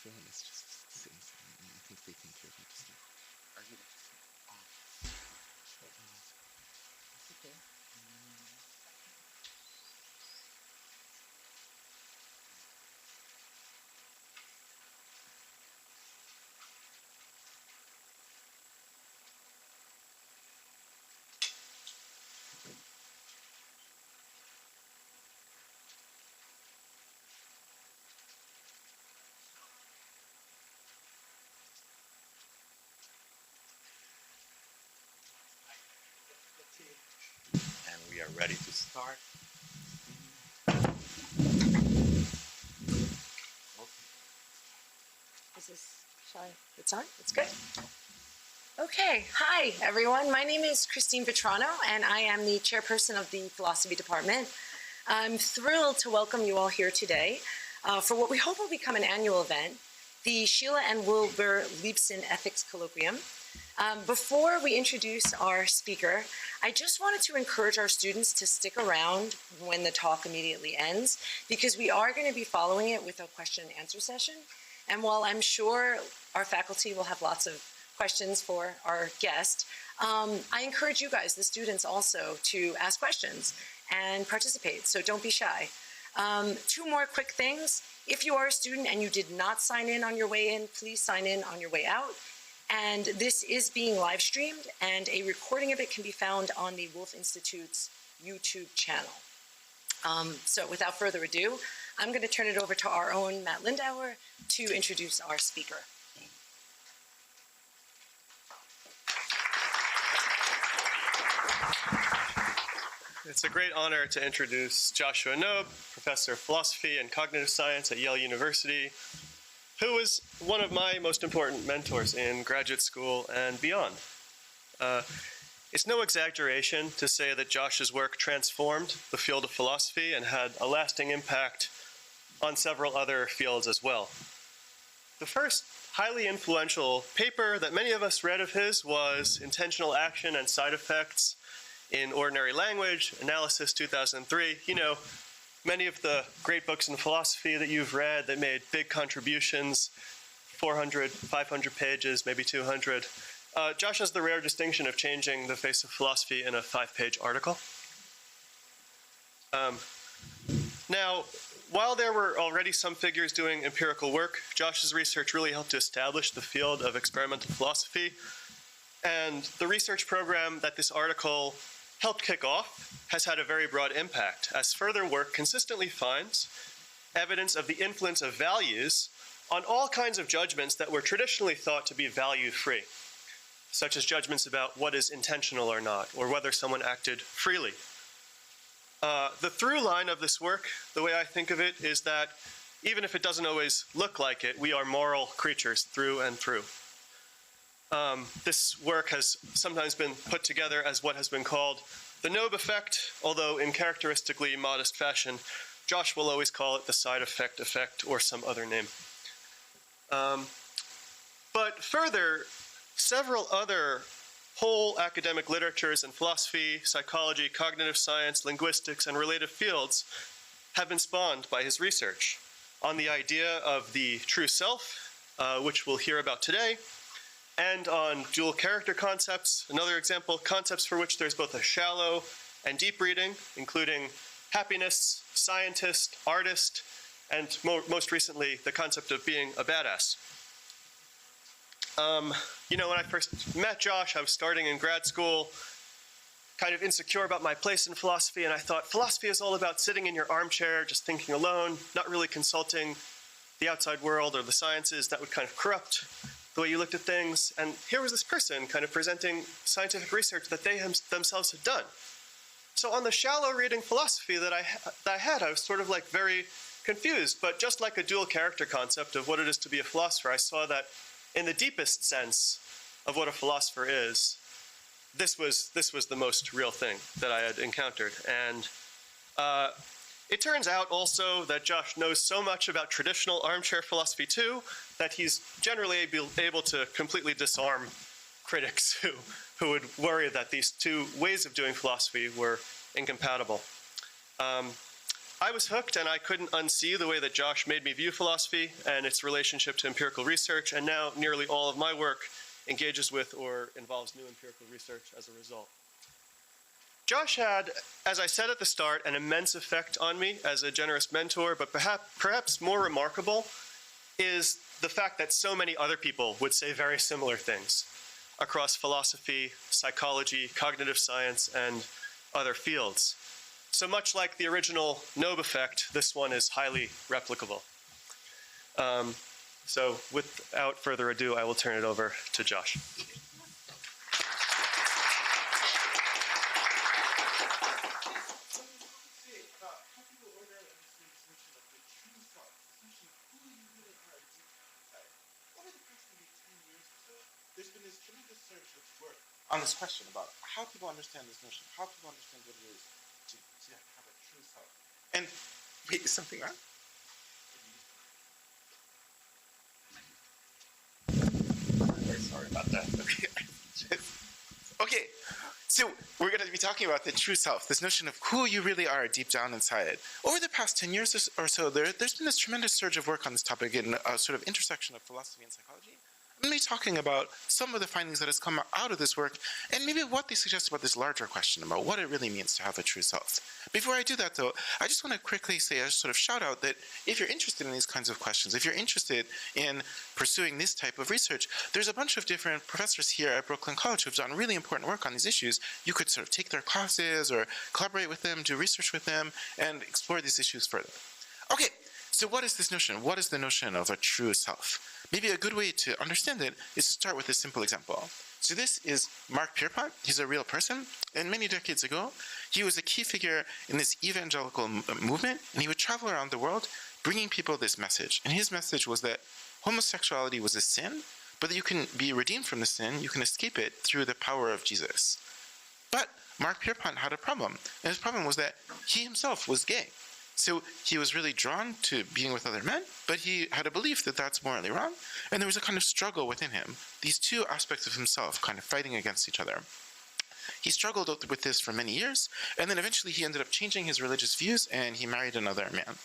Phil, let's just say something. I think they think you're about to start arguing. It's okay. And we are ready to start. It's on? It's good. Okay, hi everyone. My name is Christine Vetrano and I am the chairperson of the philosophy department. I'm thrilled to welcome you all here today for what we hope will become an annual event, the Sheila and Wilbur Liebson Ethics Colloquium. Before we introduce our speaker, I just wanted to encourage our students to stick around when the talk immediately ends, because we are going to be following it with a question and answer session. And while I'm sure our faculty will have lots of questions for our guest, I encourage you guys, the students, also to ask questions and participate, so don't be shy. Two more quick things. If you are a student and you did not sign in on your way in, please sign in on your way out. And this is being live streamed, and a recording of it can be found on the Wolf Institute's YouTube channel. So without further ado, I'm going to turn it over to our own Matt Lindauer to introduce our speaker. It's a great honor to introduce Joshua Knobe, professor of philosophy and cognitive science at Yale University, who was one of my most important mentors in graduate school and beyond. It's no exaggeration to say that Josh's work transformed the field of philosophy and had a lasting impact on several other fields as well. The first highly influential paper that many of us read of his was Intentional Action and Side Effects in Ordinary Language, Analysis 2003. You know, many of the great books in philosophy that you've read that made big contributions, 400, 500 pages, maybe 200. Josh has the rare distinction of changing the face of philosophy in a 5-page article. Now, while there were already some figures doing empirical work, Josh's research really helped to establish the field of experimental philosophy. And the research program that this article helped kick off has had a very broad impact, as further work consistently finds evidence of the influence of values on all kinds of judgments that were traditionally thought to be value-free, such as judgments about what is intentional or not, or whether someone acted freely. The through line of this work, the way I think of it, is that even if it doesn't always look like it, we are moral creatures through and through. This work has sometimes been put together as what has been called the Knobe effect, although in characteristically modest fashion, Josh will always call it the side effect, or some other name. But further, several other whole academic literatures in philosophy, psychology, cognitive science, linguistics, and related fields have been spawned by his research on the idea of the true self, which we'll hear about today, and on dual character concepts, another example, concepts for which there's both a shallow and deep reading, including happiness, scientist, artist, and most recently, the concept of being a badass. You know, when I first met Josh, I was starting in grad school, kind of insecure about my place in philosophy, and I thought philosophy is all about sitting in your armchair, just thinking alone, not really consulting the outside world or the sciences. That would kind of corrupt the way you looked at things. And here was this person kind of presenting scientific research that they themselves had done. So on the shallow reading philosophy that I had, I was sort of like very confused, but just like a dual character concept of what it is to be a philosopher, I saw that in the deepest sense of what a philosopher is, this was the most real thing that I had encountered. And it turns out also that Josh knows so much about traditional armchair philosophy too, that he's generally able to completely disarm critics who would worry that these two ways of doing philosophy were incompatible. I was hooked, and I couldn't unsee the way that Josh made me view philosophy and its relationship to empirical research, and now nearly all of my work engages with or involves new empirical research as a result. Josh had, as I said at the start, an immense effect on me as a generous mentor, but perhaps more remarkable is the fact that so many other people would say very similar things across philosophy, psychology, cognitive science, and other fields. So much like the original Knobe effect, this one is highly replicable. So without further ado, I will turn it over to Josh. There's been this tremendous surge of work on this question about how people understand this notion, how people understand what it is to have a true self. And wait, is something wrong? Very sorry about that. Okay, so we're going to be talking about the true self, this notion of who you really are deep down inside. Over the past 10 years or so, there's been this tremendous surge of work on this topic in a sort of intersection of philosophy and psychology. I'm going to be talking about some of the findings that has come out of this work and maybe what they suggest about this larger question about what it really means to have a true self. Before I do that, though, I just want to quickly say a sort of shout out that if you're interested in these kinds of questions, if you're interested in pursuing this type of research, there's a bunch of different professors here at Brooklyn College who've done really important work on these issues. You could sort of take their classes or collaborate with them, do research with them, and explore these issues further. Okay, so what is this notion? What is the notion of a true self? Maybe a good way to understand it is to start with a simple example. So this is Mark Pierpont. He's a real person. And many decades ago, he was a key figure in this evangelical movement, and he would travel around the world bringing people this message. And his message was that homosexuality was a sin, but that you can be redeemed from the sin, you can escape it through the power of Jesus. But Mark Pierpont had a problem, and his problem was that he himself was gay. So he was really drawn to being with other men, but he had a belief that that's morally wrong, and there was a kind of struggle within him, these two aspects of himself kind of fighting against each other. He struggled with this for many years, and then eventually he ended up changing his religious views, and he married another man.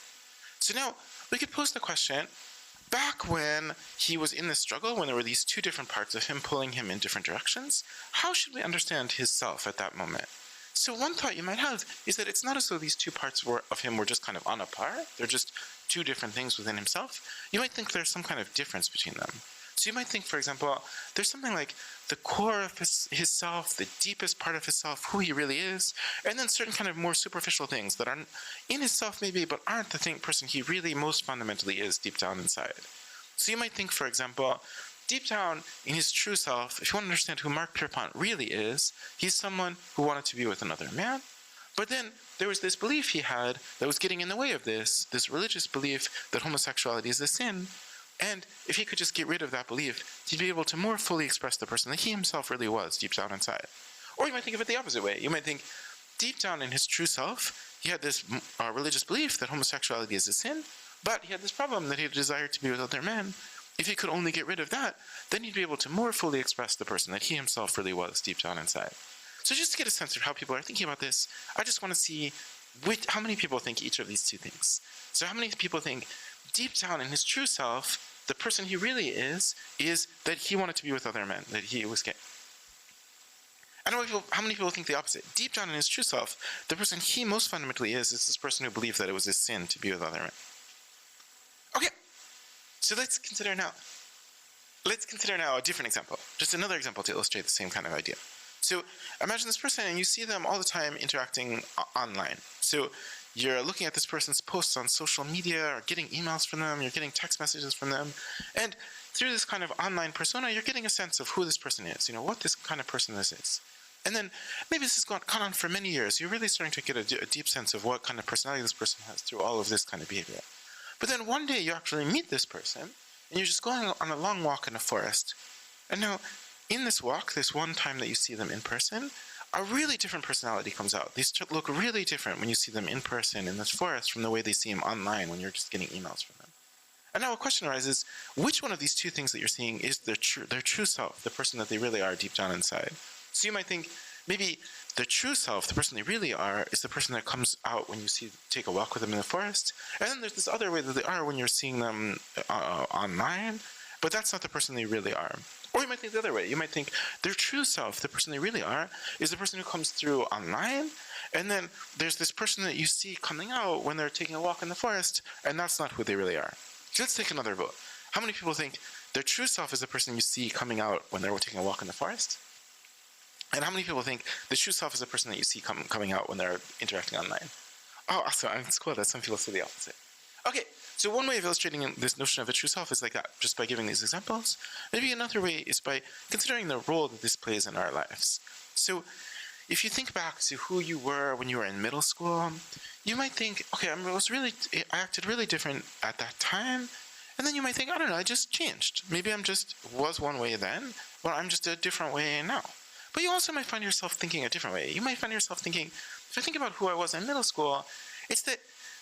So now, we could pose the question, back when he was in this struggle, when there were these two different parts of him pulling him in different directions, how should we understand his self at that moment? So one thought you might have is that it's not as though these two parts of him were just kind of on a par. They're just two different things within himself. You might think there's some kind of difference between them. So you might think, for example, there's something like the core of his self, the deepest part of his self, who he really is, and then certain kind of more superficial things that are in his self maybe, but aren't the person he really most fundamentally is deep down inside. So you might think, for example, deep down in his true self, if you want to understand who Mark Pierpont really is, he's someone who wanted to be with another man. But then there was this belief he had that was getting in the way of this religious belief that homosexuality is a sin. And if he could just get rid of that belief, he'd be able to more fully express the person that he himself really was deep down inside. Or you might think of it the opposite way. You might think deep down in his true self, he had this religious belief that homosexuality is a sin, but he had this problem that he desired to be with other men. If he could only get rid of that, then he'd be able to more fully express the person that he himself really was deep down inside. So just to get a sense of how people are thinking about this, I just want to see how many people think each of these two things. So how many people think deep down in his true self, the person he really is that he wanted to be with other men, that he was gay? I don't know how many people think the opposite. Deep down in his true self, the person he most fundamentally is this person who believed that it was a sin to be with other men. Okay. So let's consider now a different example, just another example to illustrate the same kind of idea. So imagine this person and you see them all the time interacting online. So you're looking at this person's posts on social media or getting emails from them, you're getting text messages from them, and through this kind of online persona, you're getting a sense of who this person is, what this kind of person this is. And then maybe this has gone on for many years. You're really starting to get a deep sense of what kind of personality this person has through all of this kind of behavior. But then one day you actually meet this person, and you're just going on a long walk in a forest. And now, in this walk, this one time that you see them in person, a really different personality comes out. These look really different when you see them in person in this forest from the way they seem online when you're just getting emails from them. And now a question arises, which one of these two things that you're seeing is their true self, the person that they really are deep down inside? So you might think, maybe the true self, the person they really are, is the person that comes out when you take a walk with them in the forest. And then there's this other way that they are when you're seeing them online, but that's not the person they really are. Or you might think the other way. You might think their true self, the person they really are, is the person who comes through online, and then there's this person that you see coming out when they're taking a walk in the forest, and that's not who they really are. So let's take another vote. How many people think their true self is the person you see coming out when they're taking a walk in the forest? And how many people think the true self is the person that you see coming out when they're interacting online? Oh, awesome. It's cool that some people say the opposite. Okay, so one way of illustrating this notion of a true self is like that, just by giving these examples. Maybe another way is by considering the role that this plays in our lives. So if you think back to who you were when you were in middle school, you might think, okay, I acted really different at that time. And then you might think, I don't know, I just changed. Maybe I'm just was one way then, but I'm just a different way now. But you also might find yourself thinking a different way. You might find yourself thinking, if I think about who I was in middle school, it's that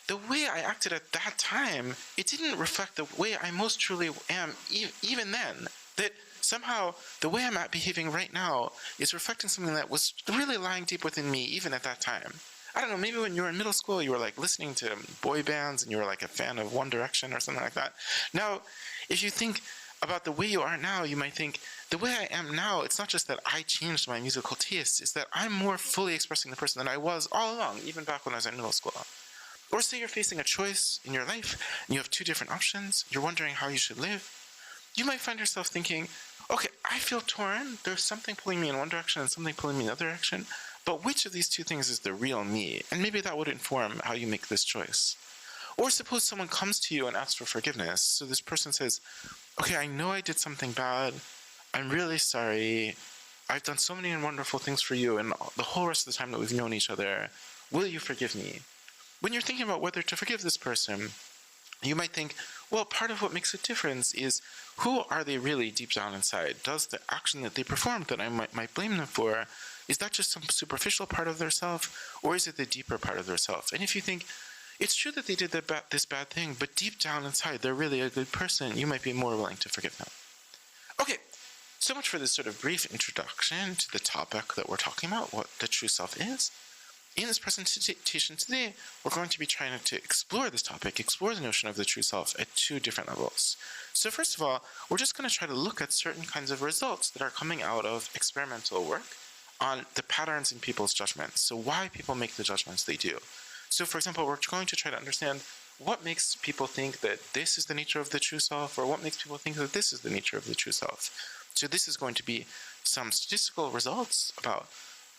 the way I acted at that time, it didn't reflect the way I most truly am even then. That somehow the way I'm behaving right now is reflecting something that was really lying deep within me even at that time. I don't know, maybe when you were in middle school, you were like listening to boy bands and you were like a fan of One Direction or something like that. Now, if you think about the way you are now, you might think, the way I am now, it's not just that I changed my musical tastes, it's that I'm more fully expressing the person that I was all along, even back when I was in middle school. Or say you're facing a choice in your life, and you have two different options, you're wondering how you should live. You might find yourself thinking, okay, I feel torn, there's something pulling me in one direction and something pulling me in the other direction, but which of these two things is the real me? And maybe that would inform how you make this choice. Or suppose someone comes to you and asks for forgiveness. So this person says, okay, I know I did something bad. I'm really sorry. I've done so many wonderful things for you, and the whole rest of the time that we've known each other, will you forgive me? When you're thinking about whether to forgive this person, you might think, well, part of what makes a difference is who are they really deep down inside? Does the action that they performed that I might blame them for, is that just some superficial part of their self, or is it the deeper part of their self? And if you think, it's true that they did this bad thing, but deep down inside, they're really a good person, you might be more willing to forgive them. Okay, so much for this sort of brief introduction to the topic that we're talking about, what the true self is. In this presentation today, we're going to be trying to explore this topic, explore the notion of the true self at two different levels. So first of all, we're just going to try to look at certain kinds of results that are coming out of experimental work on the patterns in people's judgments, so why people make the judgments they do. So for example, we're going to try to understand what makes people think that this is the nature of the true self, or what makes people think that this is the nature of the true self. So this is going to be some statistical results about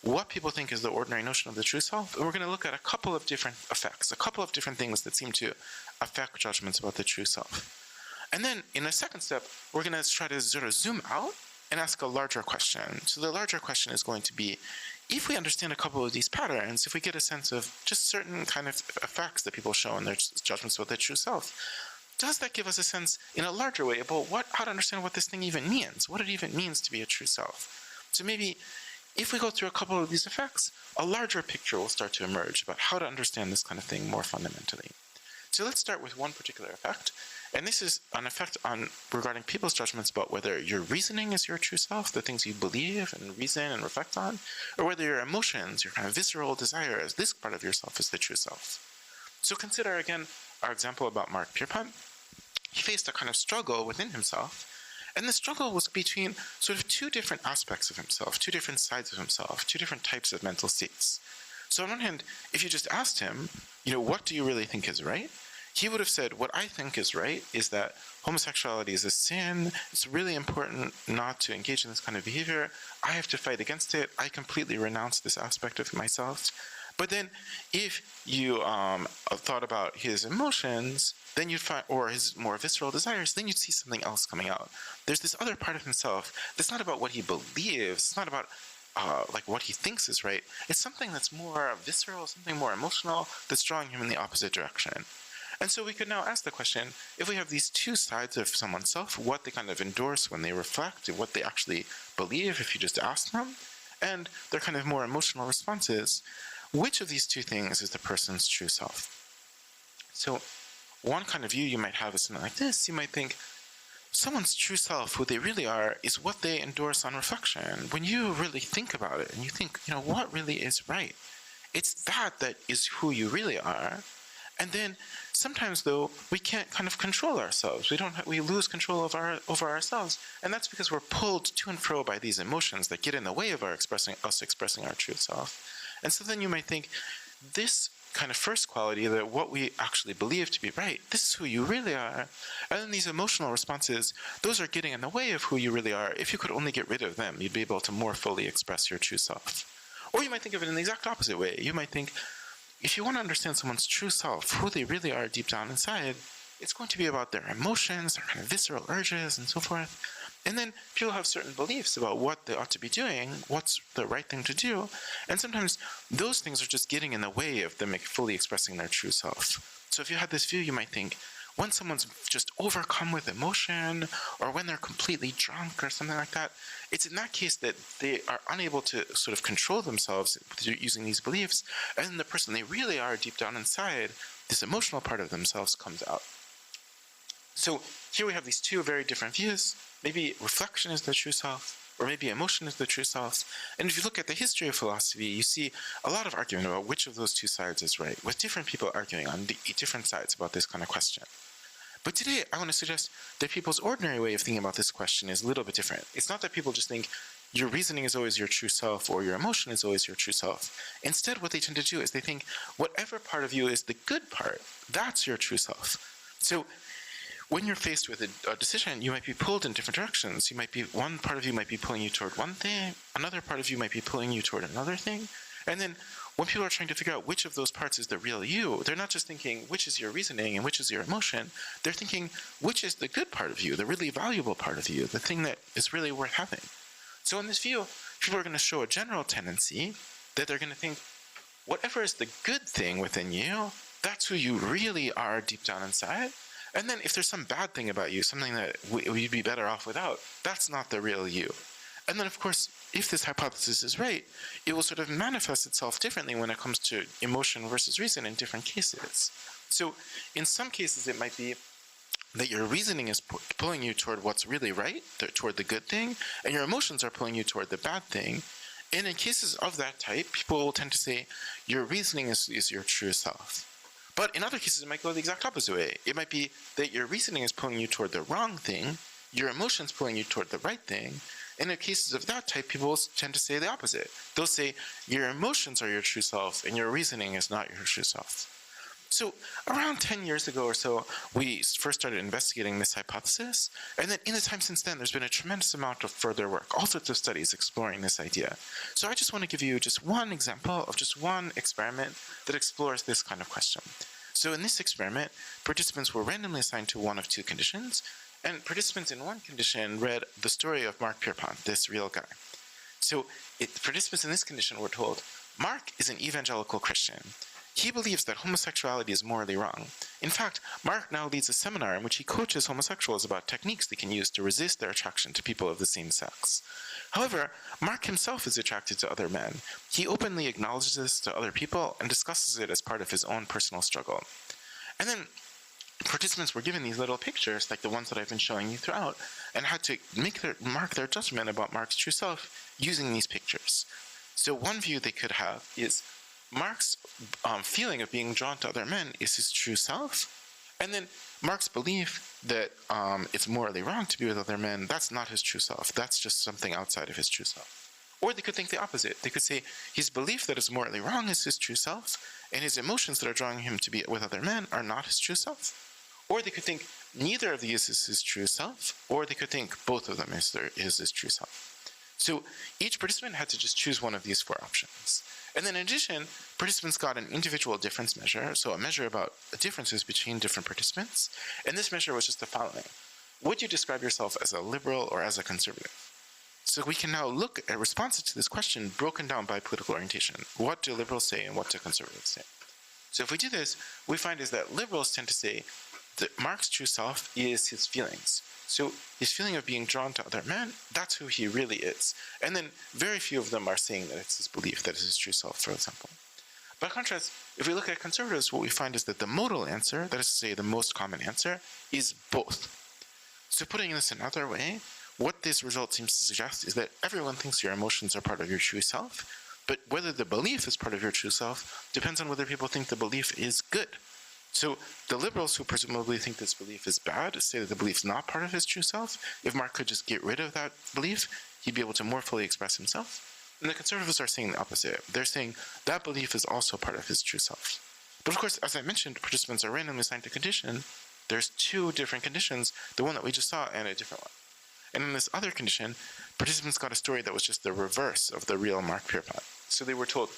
what people think is the ordinary notion of the true self, and we're going to look at a couple of different effects, a couple of different things that seem to affect judgments about the true self. And then in a second step, we're going to try to sort of zoom out and ask a larger question. So the larger question is going to be, if we understand a couple of these patterns, if we get a sense of just certain kind of effects that people show in their judgments about their true self, does that give us a sense in a larger way about how to understand what this thing even means, what it even means to be a true self? So maybe if we go through a couple of these effects, a larger picture will start to emerge about how to understand this kind of thing more fundamentally. So let's start with one particular effect, and this is an effect regarding people's judgments about whether your reasoning is your true self, the things you believe and reason and reflect on, or whether your emotions, your kind of visceral desires, this part of yourself is the true self. So consider again our example about Mark Pierpont. He faced a kind of struggle within himself, and the struggle was between sort of two different aspects of himself, two different sides of himself, two different types of mental states. So on one hand, if you just asked him, what do you really think is right? He would have said, what I think is right is that homosexuality is a sin. It's really important not to engage in this kind of behavior. I have to fight against it. I completely renounce this aspect of myself. But then if you thought about his emotions, then you'd find, or his more visceral desires, then you'd see something else coming out. There's this other part of himself that's not about what he believes. It's not about like what he thinks is right. It's something that's more visceral, something more emotional, that's drawing him in the opposite direction. And so we could now ask the question, if we have these two sides of someone's self, what they kind of endorse when they reflect, what they actually believe if you just ask them, and their kind of more emotional responses, which of these two things is the person's true self? So one kind of view you might have is something like this. You might think, someone's true self, who they really are, is what they endorse on reflection. When you really think about it and you think, what really is right? It's that is who you really are. And then sometimes, though, we can't kind of control ourselves. We lose control over ourselves, and that's because we're pulled to and fro by these emotions that get in the way of us expressing our true self. And so then you might think, this kind of first quality, that what we actually believe to be right, this is who you really are. And then these emotional responses, those are getting in the way of who you really are. If you could only get rid of them, you'd be able to more fully express your true self. Or you might think of it in the exact opposite way. You might think, if you want to understand someone's true self, who they really are deep down inside, it's going to be about their emotions, their kind of visceral urges, and so forth. And then people have certain beliefs about what they ought to be doing, what's the right thing to do, and sometimes those things are just getting in the way of them fully expressing their true self. So if you had this view, you might think, when someone's just overcome with emotion, or when they're completely drunk or something like that, it's in that case that they are unable to sort of control themselves using these beliefs, and then the person they really are deep down inside, this emotional part of themselves, comes out. So here we have these two very different views. Maybe reflection is the true self, or maybe emotion is the true self. And if you look at the history of philosophy, you see a lot of argument about which of those two sides is right, with different people arguing on different sides about this kind of question. But today, I want to suggest that people's ordinary way of thinking about this question is a little bit different. It's not that people just think your reasoning is always your true self or your emotion is always your true self. Instead, what they tend to do is they think whatever part of you is the good part, that's your true self. So when you're faced with a decision, you might be pulled in different directions. One part of you might be pulling you toward one thing, another part of you might be pulling you toward another thing. And then when people are trying to figure out which of those parts is the real you, they're not just thinking which is your reasoning and which is your emotion. They're thinking which is the good part of you, the really valuable part of you, the thing that is really worth having. So in this view, people are going to show a general tendency that they're going to think whatever is the good thing within you, that's who you really are deep down inside. And then if there's some bad thing about you, something that you'd be better off without, that's not the real you. And then, of course, if this hypothesis is right, it will sort of manifest itself differently when it comes to emotion versus reason in different cases. So in some cases, it might be that your reasoning is pulling you toward what's really right, toward the good thing, and your emotions are pulling you toward the bad thing. And in cases of that type, people will tend to say your reasoning is your true self. But in other cases, it might go the exact opposite way. It might be that your reasoning is pulling you toward the wrong thing, your emotions pulling you toward the right thing. And in cases of that type, people tend to say the opposite. They'll say your emotions are your true self and your reasoning is not your true self. So around 10 years ago or so, we first started investigating this hypothesis. And then in the time since then, there's been a tremendous amount of further work, all sorts of studies exploring this idea. So I just want to give you just one example of just one experiment that explores this kind of question. So in this experiment, participants were randomly assigned to one of two conditions. And participants in one condition read the story of Mark Pierpont, this real guy. So participants in this condition were told, Mark is an evangelical Christian. He believes that homosexuality is morally wrong. In fact, Mark now leads a seminar in which he coaches homosexuals about techniques they can use to resist their attraction to people of the same sex. However, Mark himself is attracted to other men. He openly acknowledges this to other people and discusses it as part of his own personal struggle. And then participants were given these little pictures, like the ones that I've been showing you throughout, and had to mark their judgment about Mark's true self using these pictures. So one view they could have is Mark's feeling of being drawn to other men is his true self, and then Mark's belief that it's morally wrong to be with other men, that's not his true self. That's just something outside of his true self. Or they could think the opposite. They could say his belief that it's morally wrong is his true self, and his emotions that are drawing him to be with other men are not his true self. Or they could think neither of these is his true self, or they could think both of them is his true self. So each participant had to just choose one of these four options. And then in addition, participants got an individual difference measure, so a measure about the differences between different participants. And this measure was just the following. Would you describe yourself as a liberal or as a conservative? So we can now look at responses to this question broken down by political orientation. What do liberals say and what do conservatives say? So if we do this, we find is that liberals tend to say that Mark's true self is his feelings. So his feeling of being drawn to other men, that's who he really is. And then very few of them are saying that it's his belief that is his true self, for example. By contrast, if we look at conservatives, what we find is that the modal answer, that is to say the most common answer, is both. So putting this another way, what this result seems to suggest is that everyone thinks your emotions are part of your true self, but whether the belief is part of your true self depends on whether people think the belief is good. So the liberals who presumably think this belief is bad say that the belief is not part of his true self. If Mark could just get rid of that belief, he'd be able to more fully express himself. And the conservatives are saying the opposite. They're saying that belief is also part of his true self. But of course, as I mentioned, participants are randomly assigned a condition. There's two different conditions, the one that we just saw and a different one. And in this other condition, participants got a story that was just the reverse of the real Mark Pierpont. So they were told,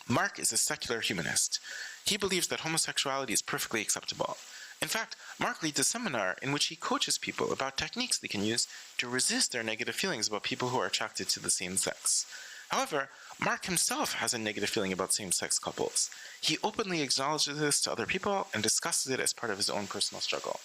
Mark is a secular humanist. He believes that homosexuality is perfectly acceptable. In fact, Mark leads a seminar in which he coaches people about techniques they can use to resist their negative feelings about people who are attracted to the same sex. However, Mark himself has a negative feeling about same-sex couples. He openly acknowledges this to other people and discusses it as part of his own personal struggle.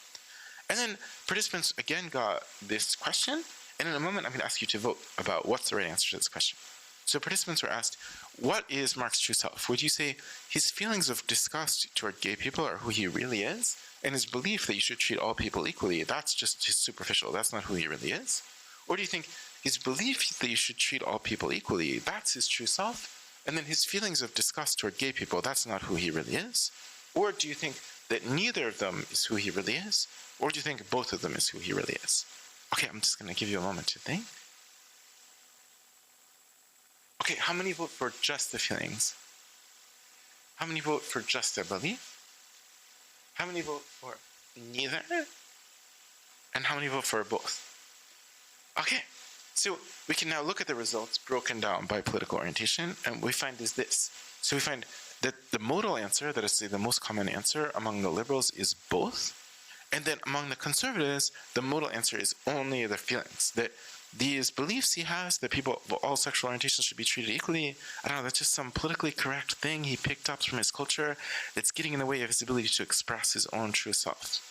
And then participants again got this question, and in a moment I'm going to ask you to vote about what's the right answer to this question. So participants were asked, what is Mark's true self? Would you say his feelings of disgust toward gay people are who he really is? And his belief that you should treat all people equally, that's just his superficial, that's not who he really is? Or do you think his belief that you should treat all people equally, that's his true self? And then his feelings of disgust toward gay people, that's not who he really is? Or do you think that neither of them is who he really is? Or do you think both of them is who he really is? Okay, I'm just going to give you a moment to think. Okay, how many vote for just the feelings? How many vote for just the belief? How many vote for neither? And how many vote for both? Okay, so we can now look at the results broken down by political orientation, and what we find is this. So we find that the modal answer, that is the most common answer among the liberals, is both. And then among the conservatives, the modal answer is only the feelings. That these beliefs he has, that people of all sexual orientations should be treated equally, I don't know, that's just some politically correct thing he picked up from his culture that's getting in the way of his ability to express his own true self.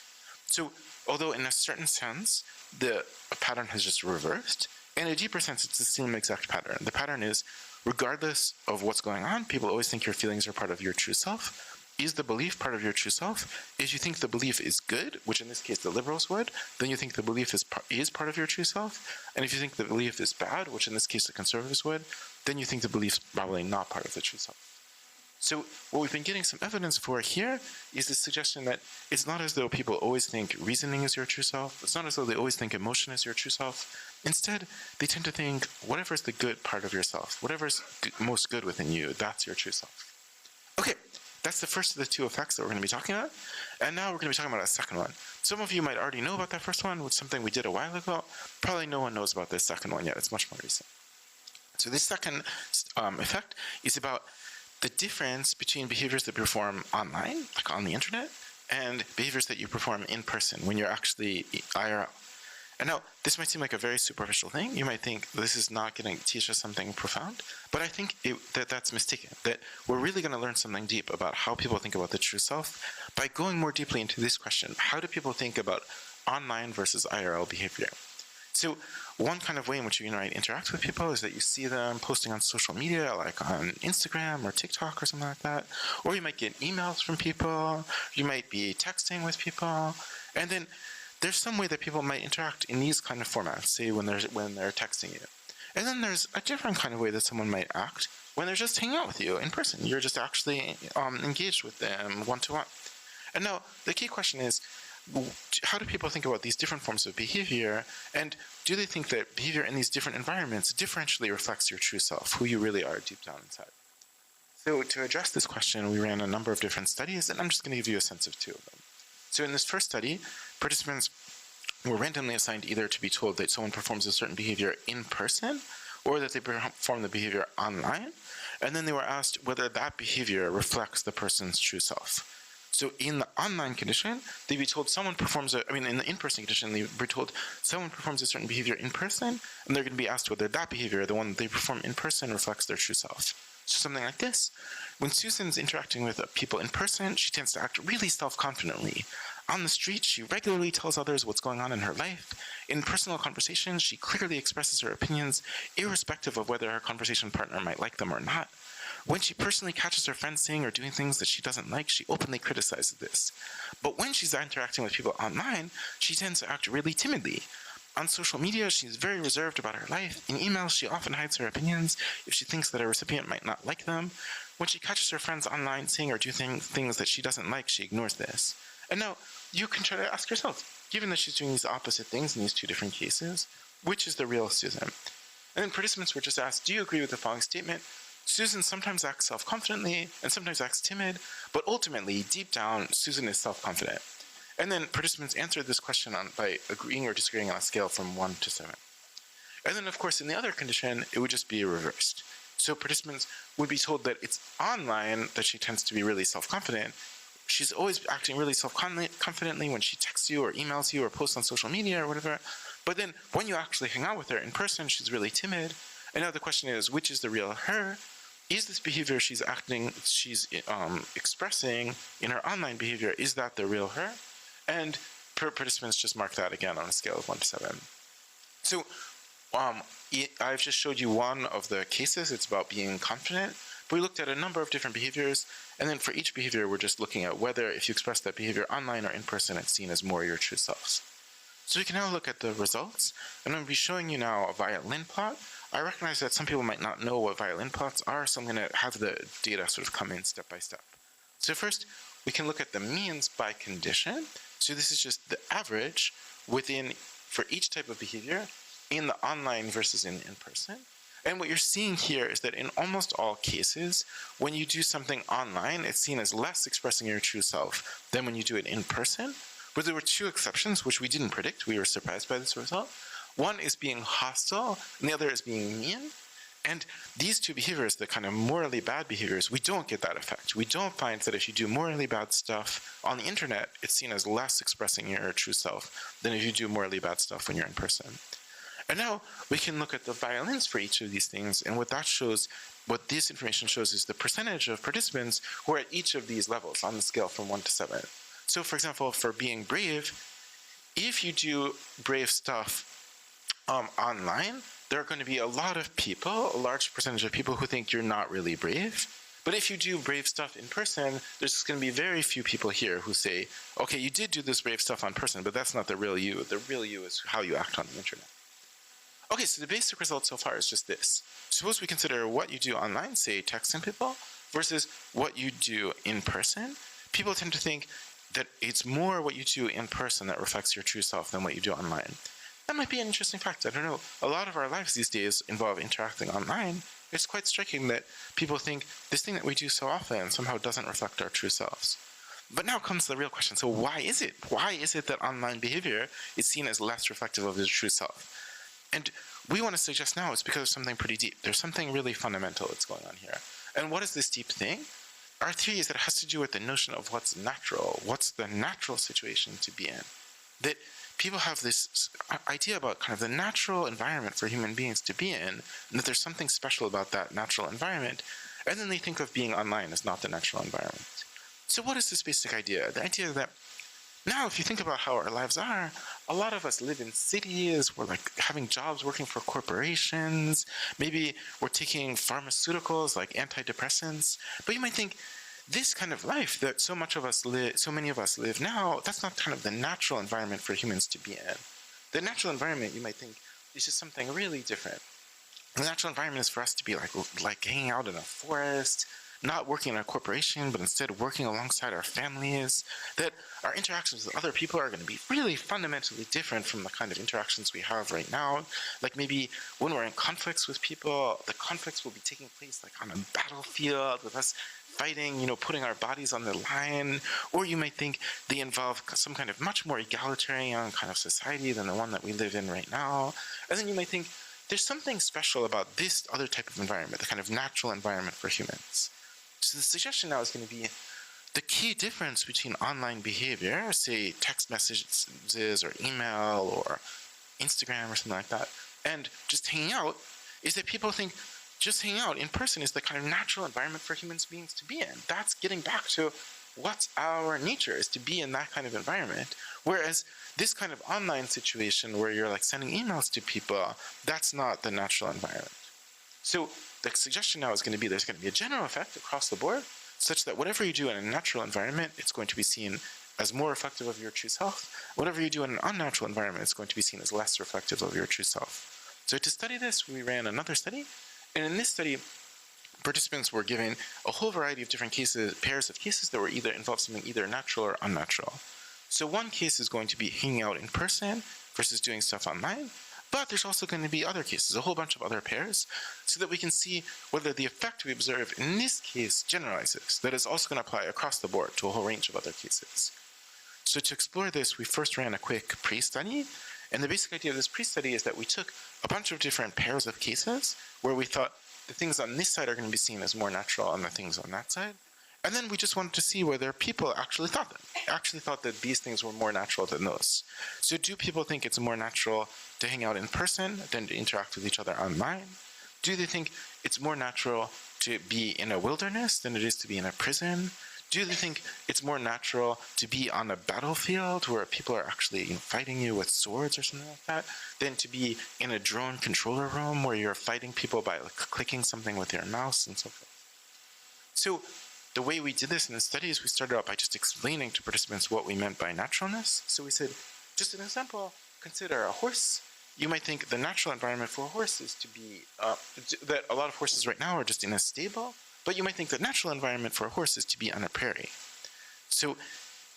So, although in a certain sense, the pattern has just reversed, in a deeper sense, it's the same exact pattern. The pattern is, regardless of what's going on, people always think your feelings are part of your true self. Is the belief part of your true self? If you think the belief is good, which in this case the liberals would, then you think the belief is part of your true self. And if you think the belief is bad, which in this case the conservatives would, then you think the belief is probably not part of the true self. So what we've been getting some evidence for here is the suggestion that it's not as though people always think reasoning is your true self. It's not as though they always think emotion is your true self. Instead, they tend to think whatever is the good part of yourself, whatever is most good within you, that's your true self. Okay. That's the first of the two effects that we're going to be talking about. And now we're going to be talking about a second one. Some of you might already know about that first one, which is something we did a while ago. Probably no one knows about this second one yet. It's much more recent. So this second effect is about the difference between behaviors that perform online, like on the internet, and behaviors that you perform in person when you're actually IRL. And now, this might seem like a very superficial thing. You might think this is not going to teach us something profound, but I think that's mistaken, that we're really going to learn something deep about how people think about the true self by going more deeply into this question. How do people think about online versus IRL behavior? So one kind of way in which you might interact with people is that you see them posting on social media, like on Instagram or TikTok or something like that, or you might get emails from people, you might be texting with people, and then there's some way that people might interact in these kind of formats, say when they're texting you. And then there's a different kind of way that someone might act when they're just hanging out with you in person. You're just actually engaged with them one-to-one. And now, the key question is, how do people think about these different forms of behavior, and do they think that behavior in these different environments differentially reflects your true self, who you really are deep down inside? So to address this question, we ran a number of different studies, and I'm just going to give you a sense of two of them. So in this first study, participants were randomly assigned either to be told that someone performs a certain behavior in person or that they perform the behavior online, and then they were asked whether that behavior reflects the person's true self. So in the online condition, they'd be told someone performs in the in-person condition, they'd be told someone performs a certain behavior in person, and they're going to be asked whether that behavior, the one that they perform in person, reflects their true self. So something like this. When Susan's interacting with people in person, she tends to act really self-confidently. On the street, she regularly tells others what's going on in her life. In personal conversations, she clearly expresses her opinions, irrespective of whether her conversation partner might like them or not. when she personally catches her friends saying or doing things that she doesn't like, she openly criticizes this. But when she's interacting with people online, she tends to act really timidly. On social media, she's very reserved about her life. In emails, she often hides her opinions if she thinks that a recipient might not like them. When she catches her friends online saying or doing things that she doesn't like, she ignores this. And now, you can try to ask yourself, given that she's doing these opposite things in these two different cases, which is the real Susan? And then participants were just asked, do you agree with the following statement? Susan sometimes acts self-confidently and sometimes acts timid, but ultimately, deep down, Susan is self-confident. And then participants answered this question by agreeing or disagreeing on a scale from 1 to 7. And then, of course, in the other condition, it would just be reversed. So participants would be told that it's online that she tends to be really self-confident. She's always acting really self-confidently when she texts you or emails you or posts on social media or whatever. But then when you actually hang out with her in person, she's really timid. And now the question is, which is the real her? Is this behavior she's expressing in her online behavior, is that the real her? And participants just mark that again on a scale of 1 to 7. So I've just showed you one of the cases. It's about being confident. But we looked at a number of different behaviors. And then for each behavior, we're just looking at whether if you express that behavior online or in person, it's seen as more your true selves. So we can now look at the results. And I'm going to be showing you now a violin plot. I recognize that some people might not know what violin plots are, so I'm going to have the data sort of come in step by step. So first, we can look at the means by condition. So this is just the average for each type of behavior in the online versus in person. And what you're seeing here is that in almost all cases, when you do something online, it's seen as less expressing your true self than when you do it in person. But there were two exceptions, which we didn't predict. We were surprised by this result. One is being hostile, and the other is being mean. And these two behaviors, the kind of morally bad behaviors, we don't get that effect. We don't find that if you do morally bad stuff on the internet, it's seen as less expressing your true self than if you do morally bad stuff when you're in person. And now we can look at the violins for each of these things, and what this information shows is the percentage of participants who are at each of these levels on the scale from 1 to 7. So for example, for being brave, if you do brave stuff online, there are going to be a lot of people, a large percentage of people who think you're not really brave. But if you do brave stuff in person, there's going to be very few people here who say, okay, you did do this brave stuff on person, but that's not the real you. The real you is how you act on the internet. Okay, so the basic result so far is just this. Suppose we consider what you do online, say texting people, versus what you do in person. People tend to think that it's more what you do in person that reflects your true self than what you do online. That might be an interesting fact. I don't know. A lot of our lives these days involve interacting online. It's quite striking that people think this thing that we do so often somehow doesn't reflect our true selves. But now comes the real question. So why is it? Why is it that online behavior is seen as less reflective of the true self? And we want to suggest now it's because of something pretty deep. There's something really fundamental that's going on here. And what is this deep thing? Our theory is that it has to do with the notion of what's natural. What's the natural situation to be in? That people have this idea about kind of the natural environment for human beings to be in, and that there's something special about that natural environment, and then they think of being online as not the natural environment. So what is this basic idea? The idea that now if you think about how our lives are, a lot of us live in cities, we're like having jobs working for corporations, maybe we're taking pharmaceuticals like antidepressants, but you might think, this kind of life that so many of us live now, that's not kind of the natural environment for humans to be in. The natural environment, you might think, is just something really different. The natural environment is for us to be like hanging out in a forest, not working in a corporation, but instead working alongside our families, that our interactions with other people are going to be really fundamentally different from the kind of interactions we have right now. Like maybe when we're in conflicts with people, the conflicts will be taking place like on a battlefield with us fighting, putting our bodies on the line. Or you might think they involve some kind of much more egalitarian kind of society than the one that we live in right now. And then you might think there's something special about this other type of environment, the kind of natural environment for humans. So the suggestion now is going to be the key difference between online behavior, say text messages or email or Instagram or something like that, and just hanging out, is that people think just hanging out in person is the kind of natural environment for human beings to be in. That's getting back to what's our nature, is to be in that kind of environment. Whereas this kind of online situation where you're like sending emails to people, that's not the natural environment. So the suggestion now is going to be there's going to be a general effect across the board, such that whatever you do in a natural environment, it's going to be seen as more reflective of your true self. Whatever you do in an unnatural environment, it's going to be seen as less reflective of your true self. So to study this, we ran another study, and in this study, participants were given a whole variety of different cases, pairs of cases that were either involved something either natural or unnatural. So one case is going to be hanging out in person versus doing stuff online, but there's also going to be other cases, a whole bunch of other pairs, so that we can see whether the effect we observe in this case generalizes. That is also going to apply across the board to a whole range of other cases. So to explore this, we first ran a quick pre-study, and the basic idea of this pre-study is that we took a bunch of different pairs of cases where we thought the things on this side are going to be seen as more natural than the things on that side. And then we just wanted to see whether people actually thought that these things were more natural than those. So do people think it's more natural to hang out in person than to interact with each other online? Do they think it's more natural to be in a wilderness than it is to be in a prison? Do they think it's more natural to be on a battlefield where people are actually fighting you with swords or something like that than to be in a drone controller room where you're fighting people by clicking something with your mouse and so forth? So the way we did this in the studies, we started out by just explaining to participants what we meant by naturalness. So we said, just an example, consider a horse. You might think the natural environment for a horse is to be, that a lot of horses right now are just in a stable, but you might think the natural environment for a horse is to be on a prairie. So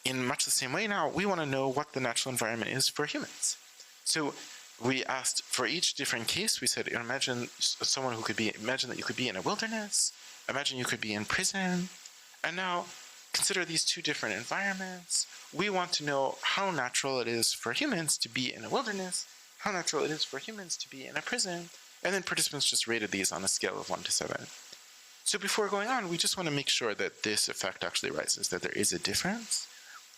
in much the same way now, we want to know what the natural environment is for humans. So we asked for each different case, we said, imagine that you could be in a wilderness, imagine you could be in prison, and now consider these two different environments. We want to know how natural it is for humans to be in a wilderness, how natural it is for humans to be in a prison, and then participants just rated these on a scale of 1 to 7. So before going on, we just want to make sure that this effect actually rises, that there is a difference.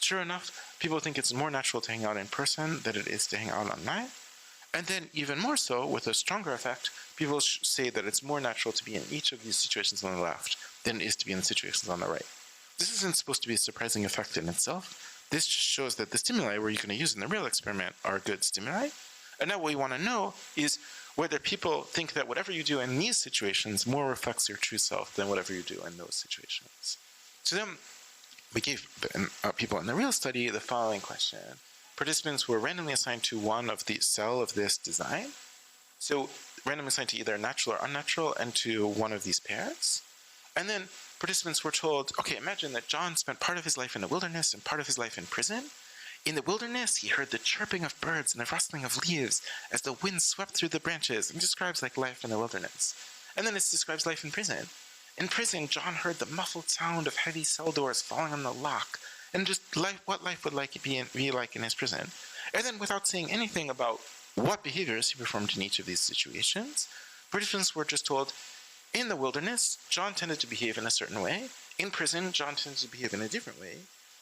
Sure enough, people think it's more natural to hang out in person than it is to hang out online. And then even more so, with a stronger effect, people say that it's more natural to be in each of these situations on the left than it is to be in the situations on the right. This isn't supposed to be a surprising effect in itself. This just shows that the stimuli we're going to use in the real experiment are good stimuli. And now what we want to know is whether people think that whatever you do in these situations more reflects your true self than whatever you do in those situations. So then we gave people in the real study the following question. Participants were randomly assigned to one of the cell of this design. So randomly assigned to either natural or unnatural and to one of these pairs. And then participants were told, okay, imagine that John spent part of his life in the wilderness and part of his life in prison. In the wilderness, he heard the chirping of birds and the rustling of leaves as the wind swept through the branches. It describes like life in the wilderness. And then it describes life in prison. In prison, John heard the muffled sound of heavy cell doors falling on the lock, and just what life would be like in his prison. And then without saying anything about what behaviors he performed in each of these situations, participants were just told, in the wilderness, John tended to behave in a certain way. In prison, John tended to behave in a different way.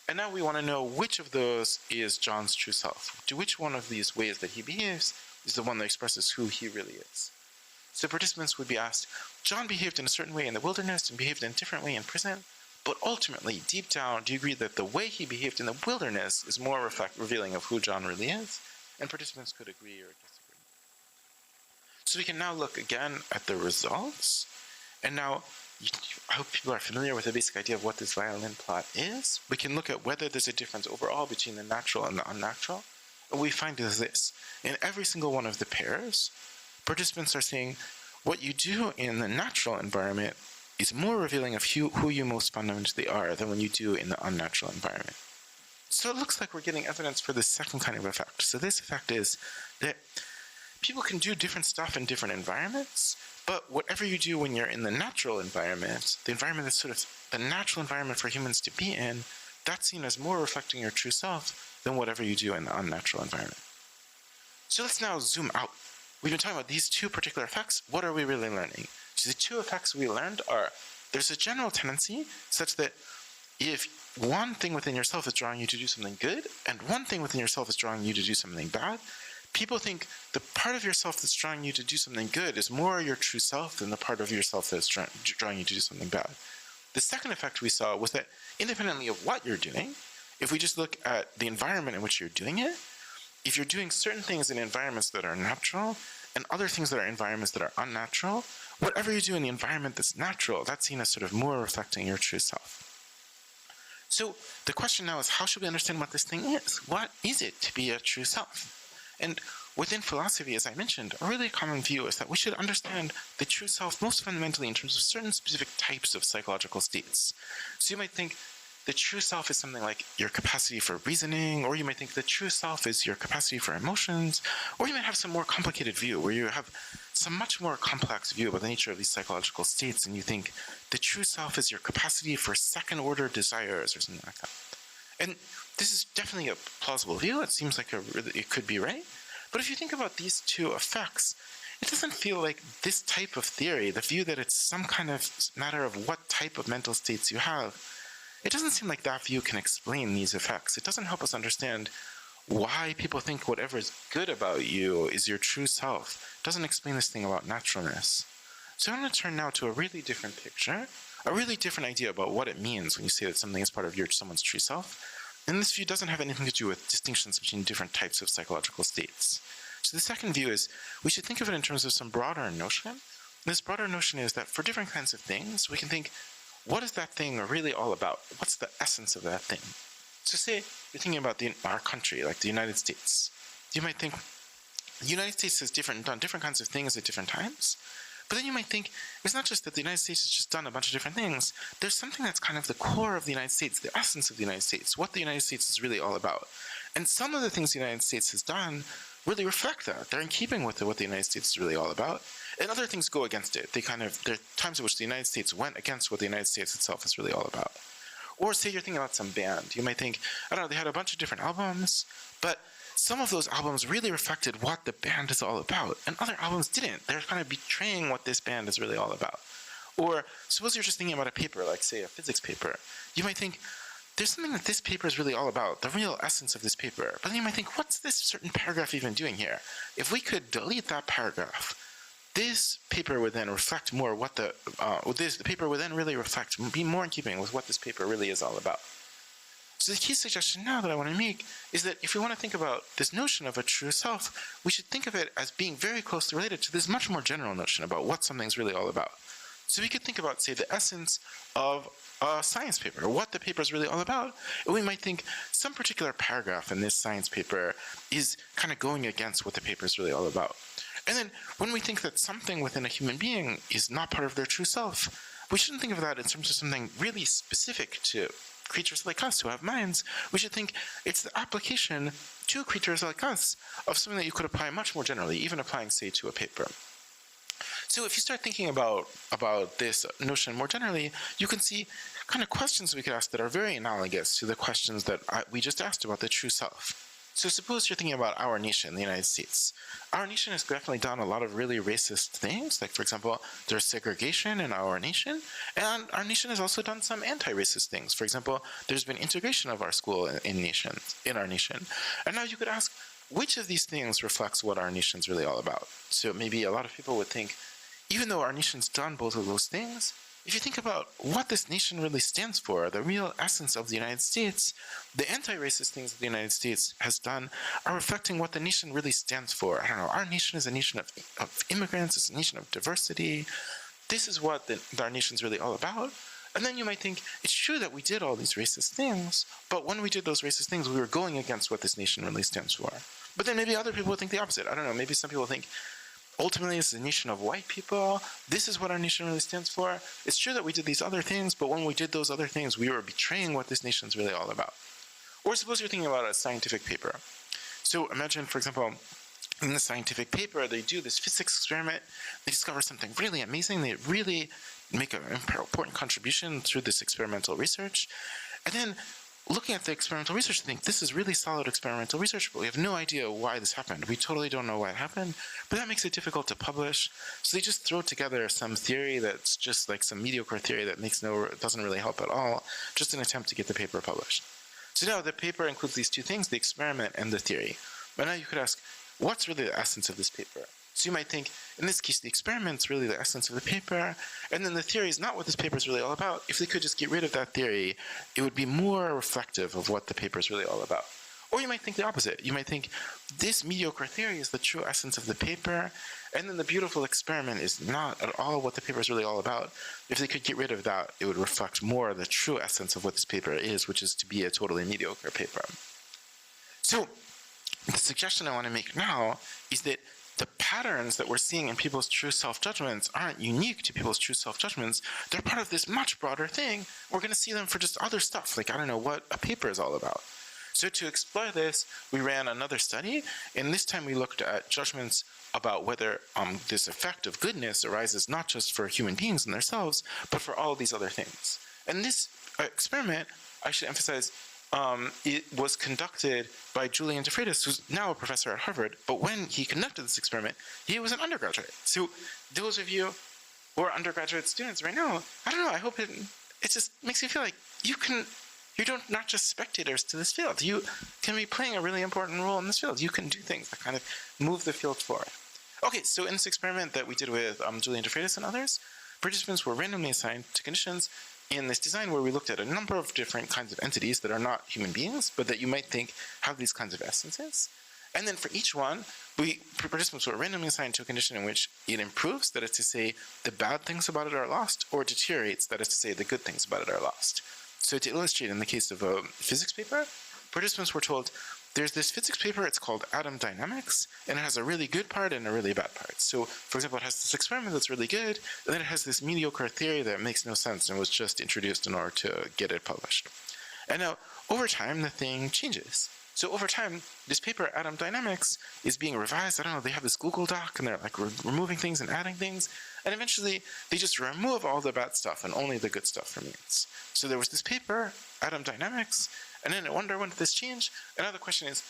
And now we want to know which of those is John's true self. To which one of these ways that he behaves is the one that expresses who he really is. So participants would be asked, John behaved in a certain way in the wilderness and behaved in a different way in prison, but ultimately, deep down, do you agree that the way he behaved in the wilderness is more revealing of who John really is? And participants could agree or disagree. So we can now look again at the results. And now, I hope people are familiar with the basic idea of what this violin plot is. We can look at whether there's a difference overall between the natural and the unnatural. And what we find is this. In every single one of the pairs, participants are saying what you do in the natural environment is more revealing of who you most fundamentally are than when you do in the unnatural environment. So it looks like we're getting evidence for the second kind of effect. So this effect is that people can do different stuff in different environments, but whatever you do when you're in the natural environment, the environment that's sort of the natural environment for humans to be in, that's seen as more reflecting your true self than whatever you do in the unnatural environment. So let's now zoom out. We've been talking about these two particular effects. What are we really learning? So the two effects we learned are there's a general tendency such that if one thing within yourself is drawing you to do something good and one thing within yourself is drawing you to do something bad, people think the part of yourself that's drawing you to do something good is more your true self than the part of yourself that's drawing you to do something bad. The second effect we saw was that independently of what you're doing, if we just look at the environment in which you're doing it, if you're doing certain things in environments that are natural and other things that are environments that are unnatural, whatever you do in the environment that's natural, that's seen as sort of more reflecting your true self. So the question now is, how should we understand what this thing is? What is it to be a true self? And within philosophy, as I mentioned, a really common view is that we should understand the true self most fundamentally in terms of certain specific types of psychological states. So you might think the true self is something like your capacity for reasoning, or you might think the true self is your capacity for emotions, or you might have some more complicated view where you have some much more complex view about the nature of these psychological states, and you think the true self is your capacity for second-order desires or something like that. And this is definitely a plausible view. It seems like it could be right. But if you think about these two effects, it doesn't feel like this type of theory, the view that it's some kind of matter of what type of mental states you have, it doesn't seem like that view can explain these effects. It doesn't help us understand why people think whatever is good about you is your true self. It doesn't explain this thing about naturalness. So I'm going to turn now to a really different picture, a really different idea about what it means when you say that something is part of someone's true self. And this view doesn't have anything to do with distinctions between different types of psychological states. So the second view is we should think of it in terms of some broader notion. And this broader notion is that for different kinds of things, we can think, what is that thing really all about? What's the essence of that thing? So say you're thinking about our country, like the United States. You might think the United States has done different kinds of things at different times. But then you might think it's not just that the United States has just done a bunch of different things. There's something that's kind of the core of the United States, the essence of the United States, what the United States is really all about. And some of the things the United States has done really reflect that. They're in keeping with what the United States is really all about. And other things go against it. There are times in which the United States went against what the United States itself is really all about. Or say you're thinking about some band. You might think, I don't know, they had a bunch of different albums, but some of those albums really reflected what the band is all about, and other albums didn't. They're kind of betraying what this band is really all about. Or suppose you're just thinking about a paper, like say a physics paper. You might think, there's something that this paper is really all about, the real essence of this paper. But then you might think, what's this certain paragraph even doing here? If we could delete that paragraph, this paper would then reflect more what the paper would then really reflect, be more in keeping with what this paper really is all about. So the key suggestion now that I want to make is that if we want to think about this notion of a true self, we should think of it as being very closely related to this much more general notion about what something's really all about. So we could think about, say, the essence of a science paper, what the paper is really all about, and we might think some particular paragraph in this science paper is kind of going against what the paper is really all about. And then when we think that something within a human being is not part of their true self, we shouldn't think of that in terms of something really specific to creatures like us who have minds. We should think it's the application to creatures like us of something that you could apply much more generally, even applying, say, to a paper. So if you start thinking about this notion more generally, you can see kind of questions we could ask that are very analogous to the questions that we just asked about the true self. So suppose you're thinking about our nation, the United States. Our nation has definitely done a lot of really racist things. Like, for example, there's segregation in our nation. And our nation has also done some anti-racist things. For example, there's been integration of our school in our nation. And now you could ask, which of these things reflects what our nation's really all about? So maybe a lot of people would think, even though our nation's done both of those things, if you think about what this nation really stands for, the real essence of the United States, the anti-racist things that the United States has done are reflecting what the nation really stands for. I don't know, our nation is a nation of immigrants, it's a nation of diversity. This is what our nation's really all about. And then you might think, it's true that we did all these racist things, but when we did those racist things, we were going against what this nation really stands for. But then maybe other people would think the opposite. I don't know, maybe some people think, ultimately, it's a nation of white people. This is what our nation really stands for. It's true that we did these other things, but when we did those other things, we were betraying what this nation's really all about. Or suppose you're thinking about a scientific paper. So imagine, for example, in the scientific paper, they do this physics experiment. They discover something really amazing. They really make an important contribution through this experimental research. And then looking at the experimental research, they think this is really solid experimental research, but we have no idea why this happened. We totally don't know why it happened, but that makes it difficult to publish. So they just throw together some theory that's just like some mediocre theory that doesn't really help at all, just an attempt to get the paper published. So now the paper includes these two things, the experiment and the theory. But now you could ask, what's really the essence of this paper? So you might think, in this case, the experiment's really the essence of the paper, and then the theory is not what this paper is really all about. If they could just get rid of that theory, it would be more reflective of what the paper is really all about. Or you might think the opposite. You might think this mediocre theory is the true essence of the paper, and then the beautiful experiment is not at all what the paper is really all about. If they could get rid of that, it would reflect more the true essence of what this paper is, which is to be a totally mediocre paper. So the suggestion I want to make now is that the patterns that we're seeing in people's true self-judgments aren't unique to people's true self-judgments. They're part of this much broader thing. We're going to see them for just other stuff, like I don't know what a paper is all about. So to explore this, we ran another study, and this time we looked at judgments about whether this effect of goodness arises not just for human beings and themselves, but for all these other things. And this experiment, I should emphasize, it was conducted by Julian de Freitas, who's now a professor at Harvard, but when he conducted this experiment, he was an undergraduate. So those of you who are undergraduate students right now, I don't know, I hope it just makes you feel like you're not just spectators to this field. You can be playing a really important role in this field. You can do things that kind of move the field forward. Okay, so in this experiment that we did with Julian de Freitas and others, participants were randomly assigned to conditions in this design where we looked at a number of different kinds of entities that are not human beings, but that you might think have these kinds of essences. And then for each one, participants were randomly assigned to a condition in which it improves, that is to say, the bad things about it are lost, or deteriorates, that is to say, the good things about it are lost. So to illustrate, in the case of a physics paper, participants were told, there's this physics paper, it's called Atom Dynamics, and it has a really good part and a really bad part. So, for example, it has this experiment that's really good, and then it has this mediocre theory that makes no sense and was just introduced in order to get it published. And now, over time, the thing changes. So over time, this paper, Atom Dynamics, is being revised. I don't know, they have this Google Doc, and they're like removing things and adding things, and eventually they just remove all the bad stuff, and only the good stuff remains. So there was this paper, Atom Dynamics, and then it underwent this change. Another question is,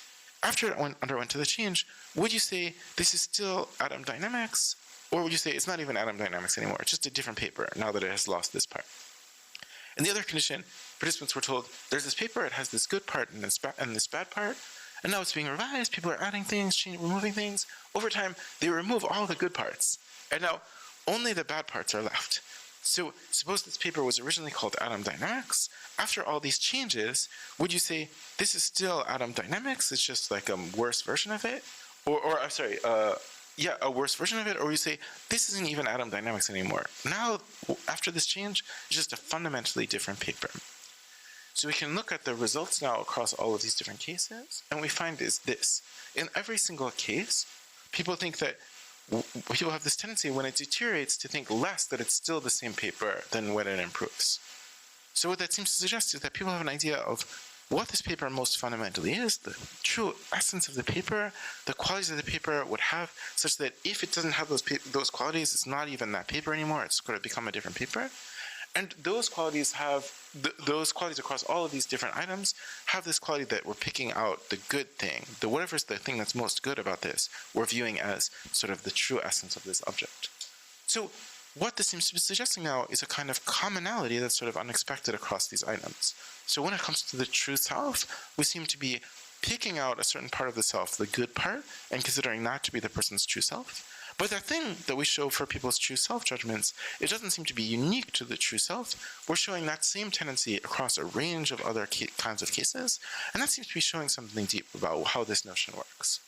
after it underwent to the change, would you say this is still Atom Dynamics, or would you say it's not even Atom Dynamics anymore, it's just a different paper now that it has lost this part? In the other condition, participants were told, there's this paper, it has this good part and this bad part, and now it's being revised, people are adding things, removing things. Over time, they remove all the good parts, and now only the bad parts are left. So suppose this paper was originally called Atom Dynamics. After all these changes, would you say this is still Atom Dynamics, it's just like a worse version of it? A worse version of it, or you say, this isn't even Atom Dynamics anymore. Now, after this change, it's just a fundamentally different paper. So we can look at the results now across all of these different cases, and we find is this. In every single case, people think that people have this tendency when it deteriorates to think less that it's still the same paper than when it improves. So what that seems to suggest is that people have an idea of what this paper most fundamentally is, the true essence of the paper, the qualities of the paper would have, such that if it doesn't have those qualities, it's not even that paper anymore, it's going to become a different paper. And those qualities have, those qualities across all of these different items have this quality that we're picking out the good thing, whatever's the thing that's most good about this, we're viewing as sort of the true essence of this object. So what this seems to be suggesting now is a kind of commonality that's sort of unexpected across these items. So when it comes to the true self, we seem to be picking out a certain part of the self, the good part, and considering that to be the person's true self. But the thing that we show for people's true self-judgments, it doesn't seem to be unique to the true self. We're showing that same tendency across a range of other kinds of cases, and that seems to be showing something deep about how this notion works.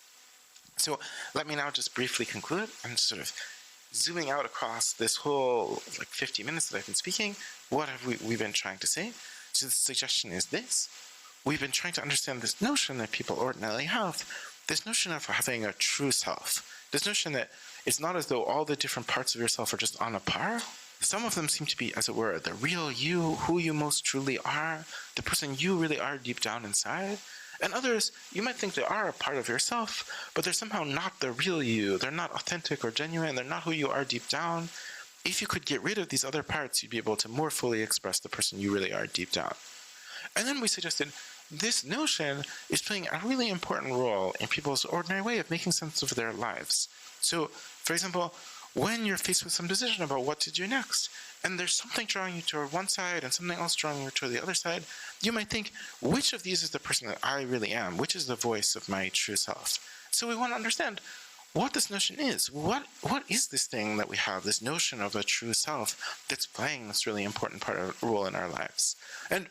So let me now just briefly conclude. I'm sort of zooming out across this whole 50 minutes that I've been speaking. What have we been trying to say? So the suggestion is this. We've been trying to understand this notion that people ordinarily have, this notion of having a true self, this notion that it's not as though all the different parts of yourself are just on a par. Some of them seem to be, as it were, the real you, who you most truly are, the person you really are deep down inside. And others, you might think they are a part of yourself, but they're somehow not the real you. They're not authentic or genuine. They're not who you are deep down. If you could get rid of these other parts, you'd be able to more fully express the person you really are deep down. And then we suggested this notion is playing a really important role in people's ordinary way of making sense of their lives. So, for example, when you're faced with some decision about what to do next, and there's something drawing you toward one side and something else drawing you toward the other side, you might think, which of these is the person that I really am? Which is the voice of my true self? So we want to understand what this notion is. What is this thing that we have, this notion of a true self that's playing this really important role in our lives? And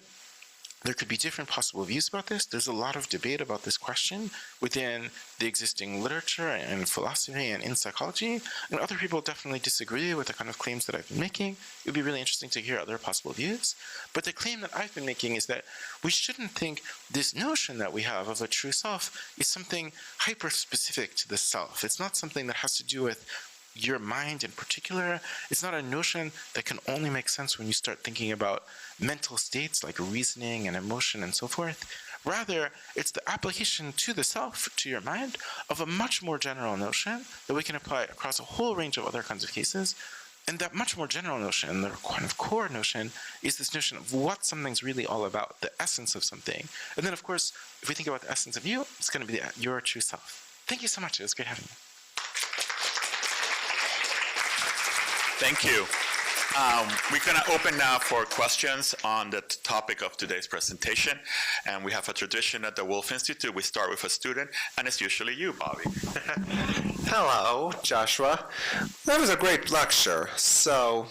there could be different possible views about this. There's a lot of debate about this question within the existing literature and philosophy and in psychology, and other people definitely disagree with the kind of claims that I've been making. It would be really interesting to hear other possible views. But the claim that I've been making is that we shouldn't think this notion that we have of a true self is something hyper-specific to the self. It's not something that has to do with your mind in particular. It's not a notion that can only make sense when you start thinking about mental states like reasoning and emotion and so forth. Rather, it's the application to the self, to your mind, of a much more general notion that we can apply across a whole range of other kinds of cases. And that much more general notion, the kind of core notion, is this notion of what something's really all about, the essence of something. And then, of course, if we think about the essence of you, it's going to be your true self. Thank you so much. It was great having you. Thank you. We're going to open now for questions on the topic of today's presentation. And we have a tradition at the Wolf Institute. We start with a student, and it's usually you, Bobby. Hello, Joshua. That was a great lecture. So,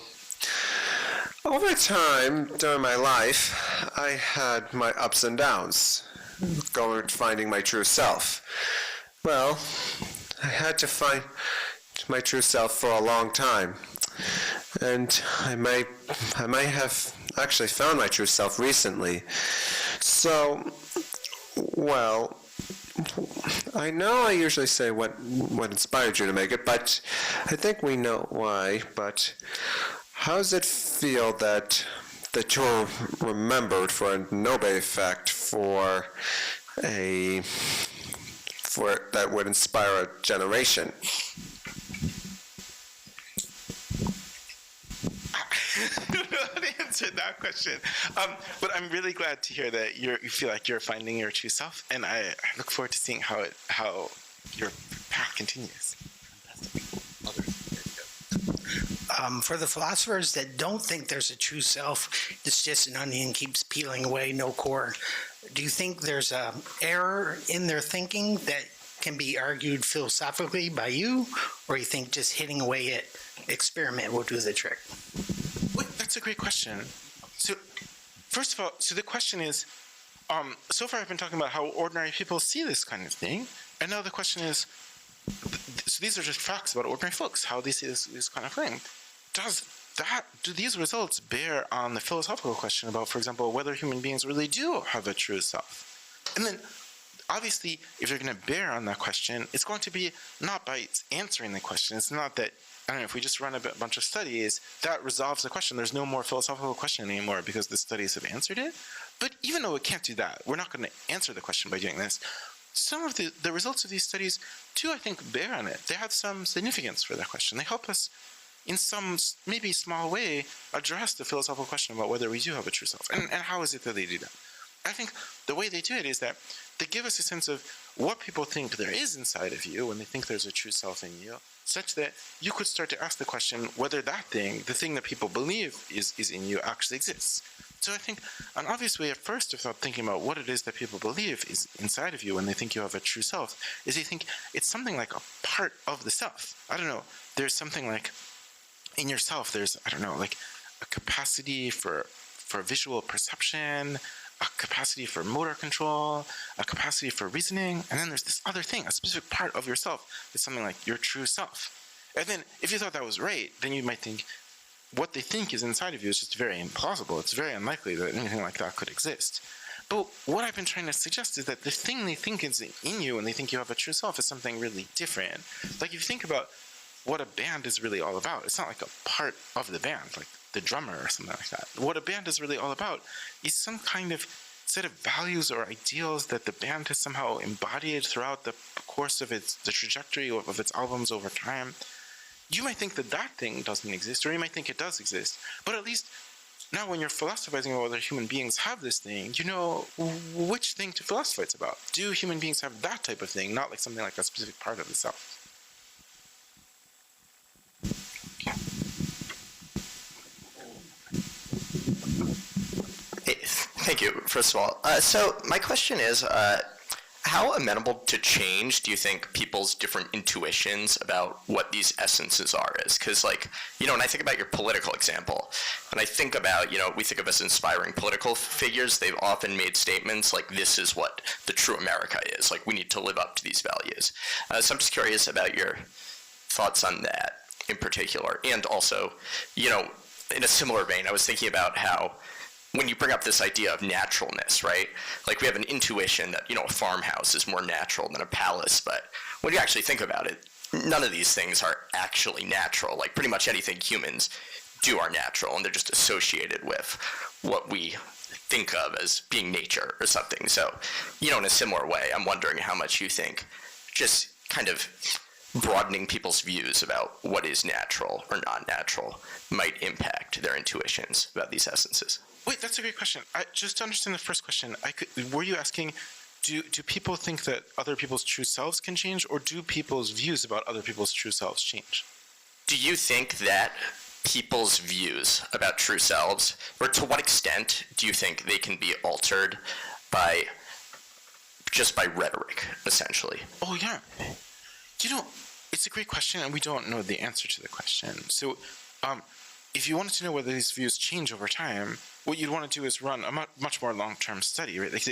over time during my life, I had my ups and downs, finding my true self. Well, I had to find my true self for a long time. And I might have actually found my true self recently. So, well, I know I usually say what inspired you to make it, but I think we know why. But how does it feel that you're remembered for a Knobe effect that would inspire a generation? I don't know how to answer that question. But I'm really glad to hear that you feel like you're finding your true self, and I look forward to seeing how your path continues. For the philosophers that don't think there's a true self, it's just an onion keeps peeling away, no core. Do you think there's an error in their thinking that can be argued philosophically by you, or you think just hitting away at experiment will do the trick? Wait, that's a great question. So, first of all, the question is, so far I've been talking about how ordinary people see this kind of thing, and now the question is, so these are just facts about ordinary folks, how they see this kind of thing. Do these results bear on the philosophical question about, for example, whether human beings really do have a true self? And then, obviously, if you're going to bear on that question, it's going to be not by answering the question. It's not that, I don't know, if we just run a bunch of studies, that resolves the question. There's no more philosophical question anymore because the studies have answered it. But even though it can't do that, we're not going to answer the question by doing this. Some of the results of these studies do, I think, bear on it. They have some significance for that question. They help us, in some maybe small way, address the philosophical question about whether we do have a true self. And how is it that they do that? I think the way they do it is that they give us a sense of what people think there is inside of you when they think there's a true self in you, such that you could start to ask the question whether that thing, the thing that people believe is in you, actually exists. So I think an obvious way at first of thinking about what it is that people believe is inside of you when they think you have a true self is they think it's something like a part of the self. I don't know, there's something like in yourself, there's, I don't know, like a capacity for visual perception, a capacity for motor control, a capacity for reasoning, and then there's this other thing, a specific part of yourself that's something like your true self. And then if you thought that was right, then you might think what they think is inside of you is just very implausible. It's very unlikely that anything like that could exist. But what I've been trying to suggest is that the thing they think is in you when they think you have a true self is something really different. Like if you think about what a band is really all about, it's not like a part of the band, like the drummer or something like that. What a band is really all about is some kind of set of values or ideals that the band has somehow embodied throughout the course of the trajectory of its albums over time. You might think that thing doesn't exist, or you might think it does exist, but at least now when you're philosophizing about whether human beings have this thing, you know which thing to philosophize about. Do human beings have that type of thing, not like something like a specific part of the self? Hey, thank you, first of all. So my question is, how amenable to change do you think people's different intuitions about what these essences are is? Because, like, you know, when I think about your political example, and I think about, you know, we think of as inspiring political figures, they've often made statements like, this is what the true America is. Like, we need to live up to these values. So I'm just curious about your thoughts on that in particular. And also, you know, in a similar vein, I was thinking about how when you bring up this idea of naturalness, right? Like, we have an intuition that, you know, a farmhouse is more natural than a palace, but when you actually think about it, none of these things are actually natural. Like, pretty much anything humans do are natural, and they're just associated with what we think of as being nature or something. So, you know, in a similar way, I'm wondering how much you think just kind of broadening people's views about what is natural or not natural might impact their intuitions about these essences. Wait, that's a great question. Just to understand the first question, were you asking, do people think that other people's true selves can change, or do people's views about other people's true selves change? Do you think that people's views about true selves, or to what extent do you think they can be altered by just by rhetoric, essentially? Oh, yeah. You know, it's a great question, and we don't know the answer to the question. So, if you wanted to know whether these views change over time, what you'd want to do is run a much more long-term study, right? Like,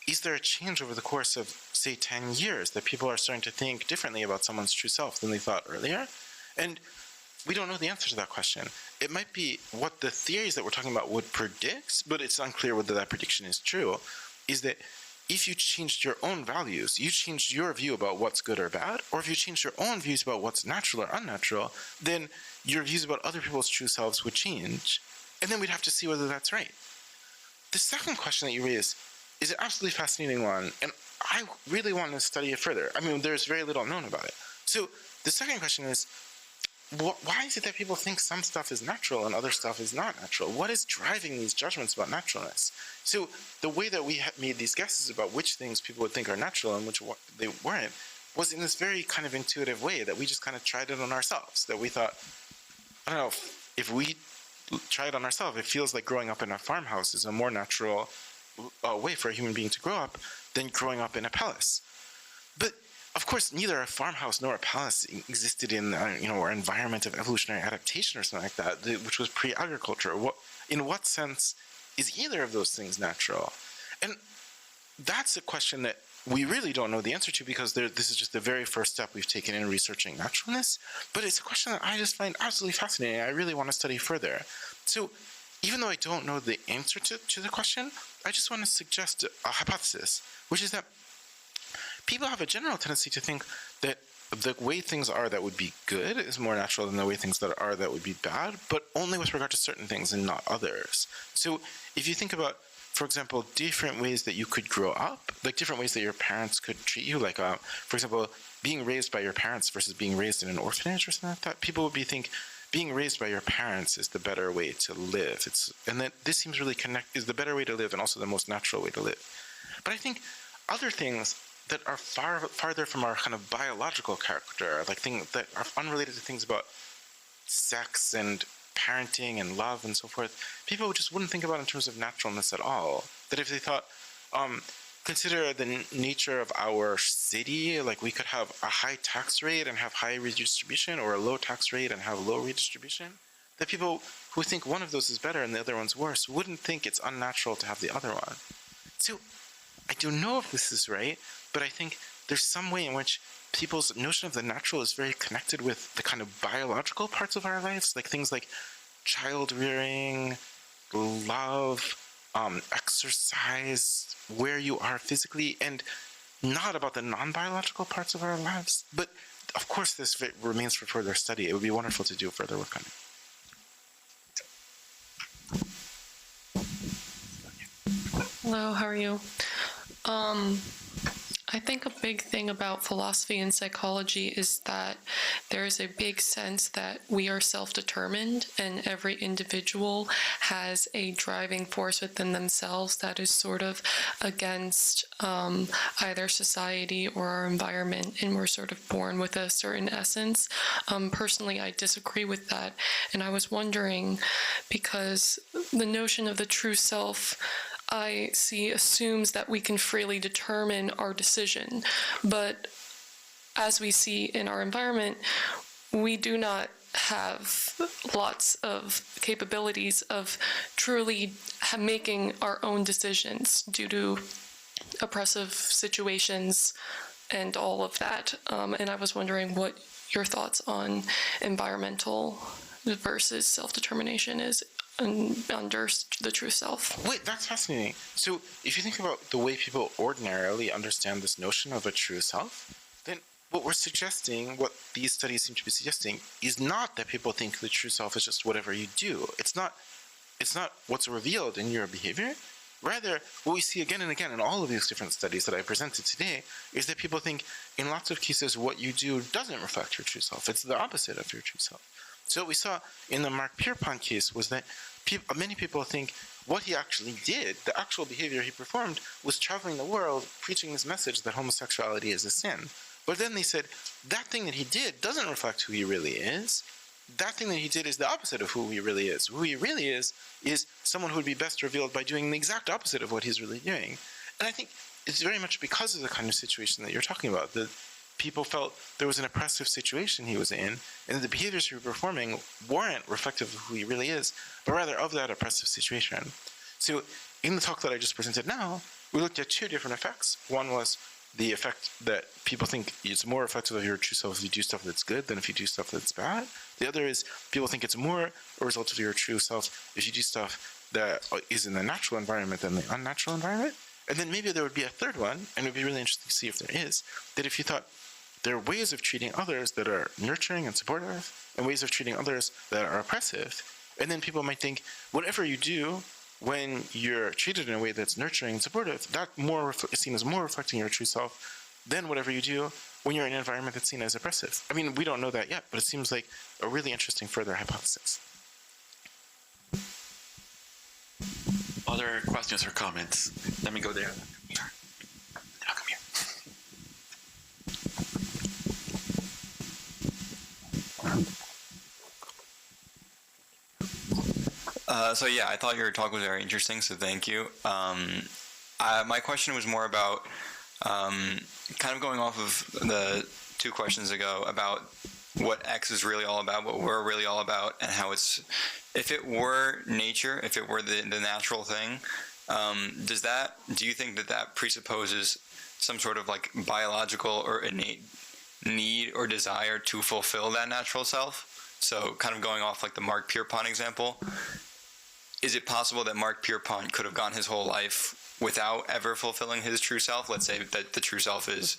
is there a change over the course of, say, 10 years that people are starting to think differently about someone's true self than they thought earlier? And we don't know the answer to that question. It might be what the theories that we're talking about would predict, but it's unclear whether that prediction is true, is that if you changed your own values, you changed your view about what's good or bad, or if you changed your own views about what's natural or unnatural, then your views about other people's true selves would change. And then we'd have to see whether that's right. The second question that you raised is an absolutely fascinating one, and I really want to study it further. I mean, there's very little known about it. So the second question is, why is it that people think some stuff is natural and other stuff is not natural? What is driving these judgments about naturalness? So the way that we made these guesses about which things people would think are natural and which they weren't was in this very kind of intuitive way that we just kind of tried it on ourselves, that we thought, I don't know, if we try it on ourselves, it feels like growing up in a farmhouse is a more natural way for a human being to grow up than growing up in a palace. But of course, neither a farmhouse nor a palace existed in our environment of evolutionary adaptation or something like that, which was pre-agriculture. In what sense is either of those things natural? And that's a question that we really don't know the answer to, because this is just the very first step we've taken in researching naturalness. But it's a question that I just find absolutely fascinating. I really want to study further. So even though I don't know the answer to the question, I just want to suggest a hypothesis, which is that people have a general tendency to think that the way things are that would be good is more natural than the way things that are that would be bad, but only with regard to certain things and not others. So if you think about, for example, different ways that you could grow up, like different ways that your parents could treat you, like, for example, being raised by your parents versus being raised in an orphanage or something like that, people would think being raised by your parents is the better way to live. And that this seems really is the better way to live and also the most natural way to live. But I think other things that are farther from our kind of biological character, like things that are unrelated to things about sex and parenting and love and so forth, people just wouldn't think about in terms of naturalness at all. That if they thought, consider the nature of our city, like we could have a high tax rate and have high redistribution, or a low tax rate and have low redistribution, that people who think one of those is better and the other one's worse wouldn't think it's unnatural to have the other one. So I don't know if this is right, but I think there's some way in which people's notion of the natural is very connected with the kind of biological parts of our lives, like things like child rearing, love, exercise, where you are physically, and not about the non-biological parts of our lives. But of course, this remains for further study. It would be wonderful to do further work on it. Hello, how are you? I think a big thing about philosophy and psychology is that there is a big sense that we are self-determined, and every individual has a driving force within themselves that is sort of against either society or our environment, and we're sort of born with a certain essence. Personally, I disagree with that, and I was wondering, because the notion of the true self, I see assumes that we can freely determine our decision. But as we see in our environment, we do not have lots of capabilities of truly making our own decisions due to oppressive situations and all of that. And I was wondering what your thoughts on environmental versus self-determination is under the true self. Wait, that's fascinating. So if you think about the way people ordinarily understand this notion of a true self, then what we're suggesting, what these studies seem to be suggesting, is not that people think the true self is just whatever you do. It's not what's revealed in your behavior. Rather, what we see again and again in all of these different studies that I presented today is that people think in lots of cases what you do doesn't reflect your true self. It's the opposite of your true self. So what we saw in the Mark Pierpont case was that many people think what he actually did, the actual behavior he performed, was traveling the world preaching this message that homosexuality is a sin. But then they said, that thing that he did doesn't reflect who he really is. That thing that he did is the opposite of who he really is. Who he really is someone who would be best revealed by doing the exact opposite of what he's really doing. And I think it's very much because of the kind of situation that you're talking about, that people felt there was an oppressive situation he was in, and the behaviors he was performing weren't reflective of who he really is, but rather of that oppressive situation. So in the talk that I just presented now, we looked at two different effects. One was the effect that people think it's more reflective of your true self if you do stuff that's good than if you do stuff that's bad. The other is people think it's more a result of your true self if you do stuff that is in the natural environment than the unnatural environment. And then maybe there would be a third one, and it would be really interesting to see if there is, that if you thought there are ways of treating others that are nurturing and supportive, and ways of treating others that are oppressive, and then people might think, whatever you do when you're treated in a way that's nurturing and supportive, that is seen as more reflecting your true self than whatever you do when you're in an environment that's seen as oppressive. I mean, we don't know that yet, but it seems like a really interesting further hypothesis. Other questions or comments? Let me go there. Here. I'll come here. So yeah, I thought your talk was very interesting, so thank you. My question was more about kind of going off of the two questions ago about what X is really all about, what we're really all about, and how it's, if it were nature, if it were the natural thing, do you think that presupposes some sort of like biological or innate need or desire to fulfill that natural self? So kind of going off like the Mark Pierpont example, is it possible that Mark Pierpont could have gone his whole life without ever fulfilling his true self? Let's say that the true self is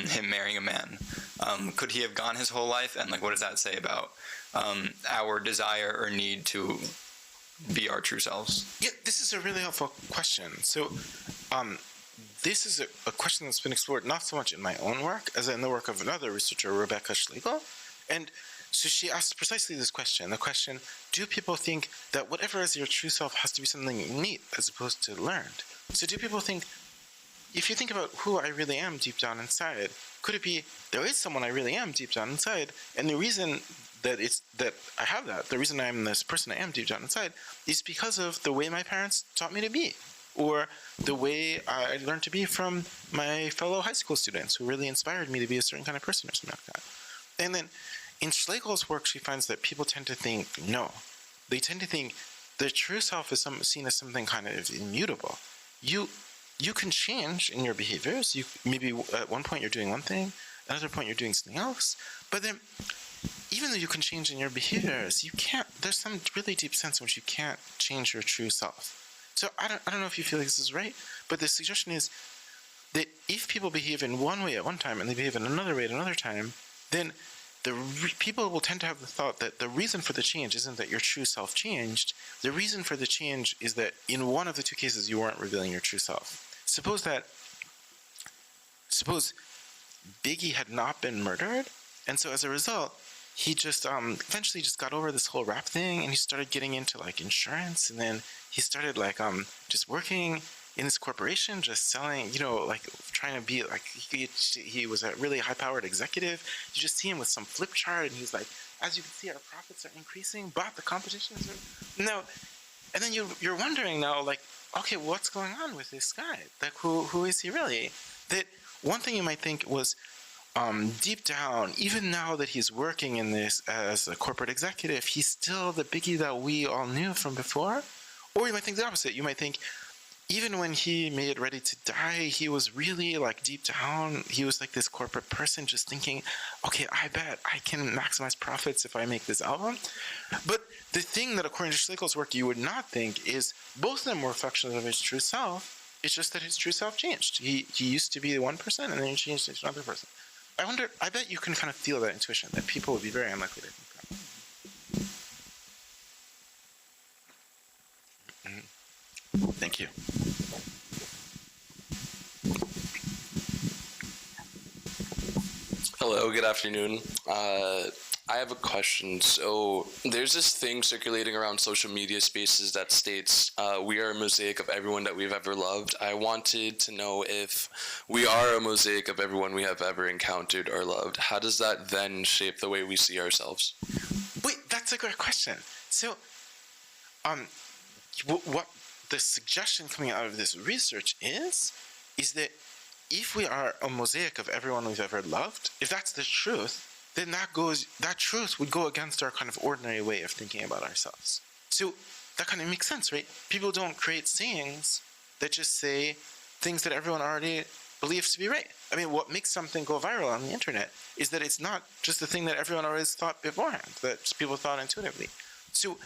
him marrying a man. Could he have gone his whole life? And like, what does that say about our desire or need to be our true selves? Yeah, this is a really helpful question. So this is a question that's been explored not so much in my own work as in the work of another researcher, Rebecca Schlegel. And so she asked precisely this question, the question, do people think that whatever is your true self has to be something innate as opposed to learned? So do people think, if you think about who I really am deep down inside, could it be there is someone I really am deep down inside, and the reason that I have that, the reason I'm this person I am deep down inside, is because of the way my parents taught me to be, or the way I learned to be from my fellow high school students who really inspired me to be a certain kind of person or something like that. And then in Schlegel's work, she finds that people tend to think, no. They tend to think the true self is seen as something kind of immutable. You can change in your behaviors. Maybe at one point you're doing one thing, another point you're doing something else. But then, even though you can change in your behaviors, you can't. There's some really deep sense in which you can't change your true self. So I don't know if you feel like this is right, but the suggestion is that if people behave in one way at one time and they behave in another way at another time, then people will tend to have the thought that the reason for the change isn't that your true self changed. The reason for the change is that in one of the two cases you weren't revealing your true self. Suppose Biggie had not been murdered, and so as a result, he just eventually just got over this whole rap thing, and he started getting into like insurance, and then he started like just working in this corporation, just selling, like trying to be like, he was a really high-powered executive. You just see him with some flip chart, and he's like, as you can see, our profits are increasing, but the competition is... No. And then you're wondering now, like, okay, what's going on with this guy? Like, who is he really? That one thing you might think was, deep down, even now that he's working in this as a corporate executive, he's still the biggie that we all knew from before. Or you might think the opposite. You might think, even when he made Ready to Die, he was really like deep down, he was like this corporate person just thinking, okay, I bet I can maximize profits if I make this album. But the thing that according to Schlegel's work you would not think is both of them were reflections of his true self. It's just that his true self changed. He used to be one person and then he changed into another person. I bet you can kind of feel that intuition, that people would be very unlikely to think that. Thank you. Hello, good afternoon. I have a question. So there's this thing circulating around social media spaces that states we are a mosaic of everyone that we've ever loved. I wanted to know if we are a mosaic of everyone we have ever encountered or loved. How does that then shape the way we see ourselves? Wait, that's a great question. So, what the suggestion coming out of this research is that if we are a mosaic of everyone we've ever loved, if that's the truth, then that truth would go against our kind of ordinary way of thinking about ourselves. So that kind of makes sense, right? People don't create sayings that just say things that everyone already believes to be right. I mean, what makes something go viral on the internet is that it's not just the thing that everyone always thought beforehand, that people thought intuitively. So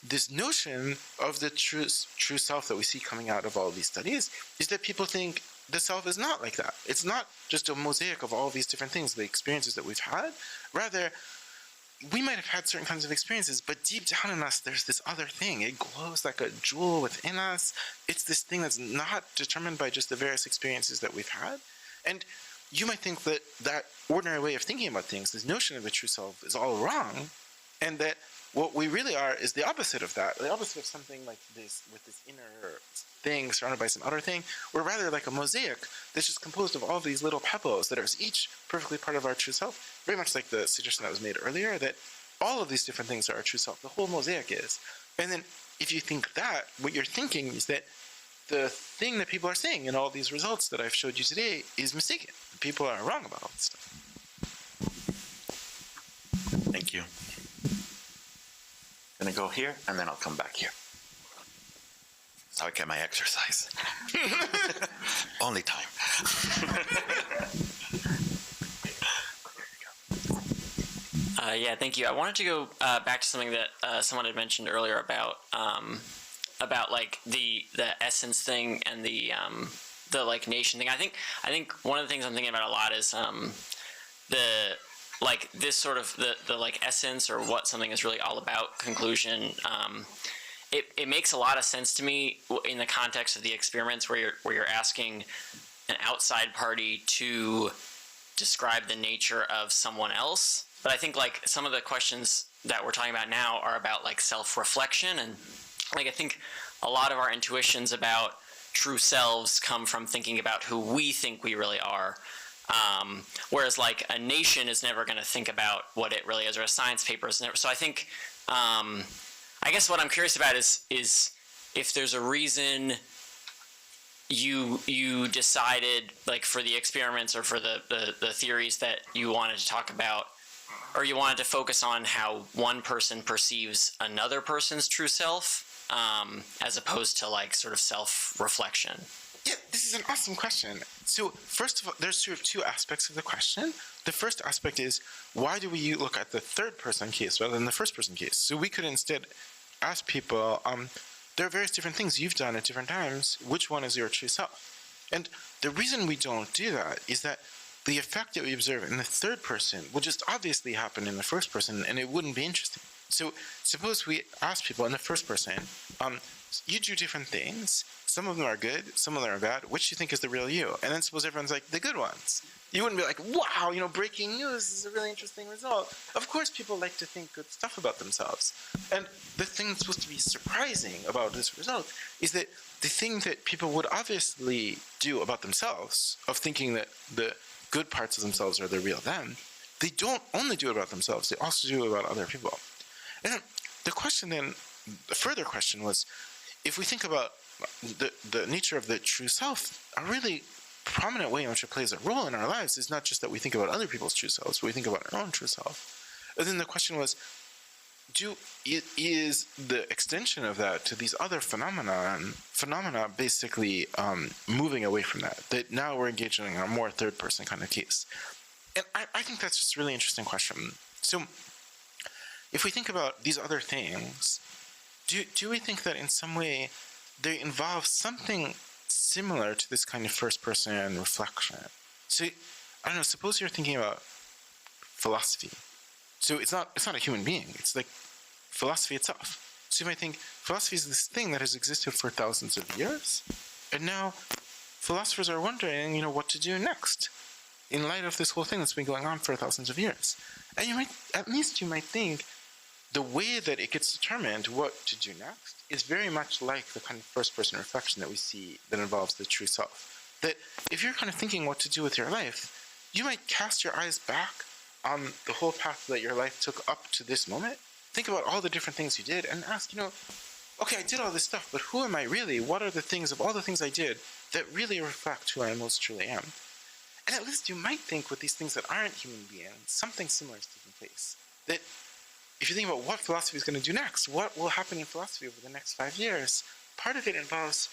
this notion of the true self that we see coming out of all these studies is that people think the self is not like that. It's not just a mosaic of all these different things, the experiences that we've had. Rather, we might have had certain kinds of experiences, but deep down in us, there's this other thing. It glows like a jewel within us. It's this thing that's not determined by just the various experiences that we've had. And you might think that that ordinary way of thinking about things, this notion of the true self, is all wrong, and that what we really are is the opposite of that, the opposite of something like this, with this inner thing surrounded by some outer thing. We're rather like a mosaic that's just composed of all these little pebbles that are each perfectly part of our true self, very much like the suggestion that was made earlier, that all of these different things are our true self, the whole mosaic is. And then if you think that, what you're thinking is that the thing that people are saying in all these results that I've showed you today is mistaken. People are wrong about all this stuff. Thank you. I'm gonna go here, and then I'll come back here. So I get my exercise. Only time. Yeah, thank you. I wanted to go back to something that someone had mentioned earlier about like the essence thing and the like nation thing. I think one of the things I'm thinking about a lot is the like this sort of the like essence or what something is really all about conclusion. It makes a lot of sense to me in the context of the experiments where you're asking an outside party to describe the nature of someone else. But I think like some of the questions that we're talking about now are about like self-reflection, and like I think a lot of our intuitions about true selves come from thinking about who we think we really are. Whereas like a nation is never going to think about what it really is, or a science paper is never. So I think, I guess what I'm curious about is if there's a reason you decided, like for the experiments or for the theories that you wanted to talk about, or you wanted to focus on how one person perceives another person's true self, as opposed to like sort of self-reflection. Yeah, this is an awesome question. So first of all, there's sort of two aspects of the question. The first aspect is, why do we look at the third person case rather than the first person case? So we could instead ask people, there are various different things you've done at different times. Which one is your true self? And the reason we don't do that is that the effect that we observe in the third person will just obviously happen in the first person, and it wouldn't be interesting. So suppose we ask people in the first person, you do different things. Some of them are good, some of them are bad. Which do you think is the real you? And then suppose everyone's like, the good ones. You wouldn't be like, wow, breaking news, this is a really interesting result. Of course, people like to think good stuff about themselves. And the thing that's supposed to be surprising about this result is that the thing that people would obviously do about themselves, of thinking that the good parts of themselves are the real them, they don't only do it about themselves, they also do it about other people. And the question then, the further question was, if we think about the nature of the true self, a really prominent way in which it plays a role in our lives is not just that we think about other people's true selves, but we think about our own true self. And then the question was, is the extension of that to these other phenomena basically moving away from that? That now we're engaging in a more third-person kind of case. And I think that's just a really interesting question. So if we think about these other things, do we think that in some way they involve something similar to this kind of first-person reflection? So, I don't know, suppose you're thinking about philosophy. So it's not a human being, it's like philosophy itself. So you might think philosophy is this thing that has existed for thousands of years, and now philosophers are wondering, what to do next in light of this whole thing that's been going on for thousands of years. And you might think the way that it gets determined what to do next is very much like the kind of first-person reflection that we see that involves the true self. That if you're kind of thinking what to do with your life, you might cast your eyes back on the whole path that your life took up to this moment. Think about all the different things you did and ask, okay, I did all this stuff, but who am I really? What are the things of all the things I did that really reflect who I most truly am? And at least you might think with these things that aren't human beings, something similar is taking place. That if you think about what philosophy is going to do next, what will happen in philosophy over the next 5 years, part of it involves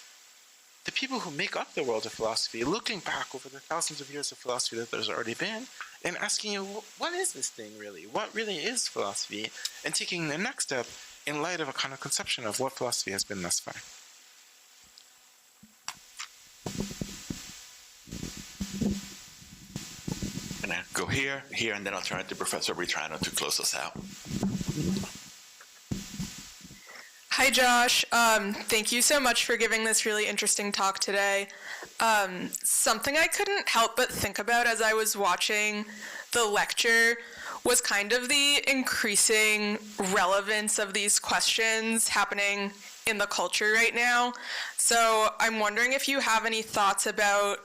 the people who make up the world of philosophy, looking back over the thousands of years of philosophy that there's already been, and asking you, what is this thing really? What really is philosophy? And taking the next step in light of a kind of conception of what philosophy has been thus far. I'm going to go here, and then I'll turn it to Professor Britrano to close us out. Hi, Josh. Thank you so much for giving this really interesting talk today. Something I couldn't help but think about as I was watching the lecture was kind of the increasing relevance of these questions happening in the culture right now. So I'm wondering if you have any thoughts about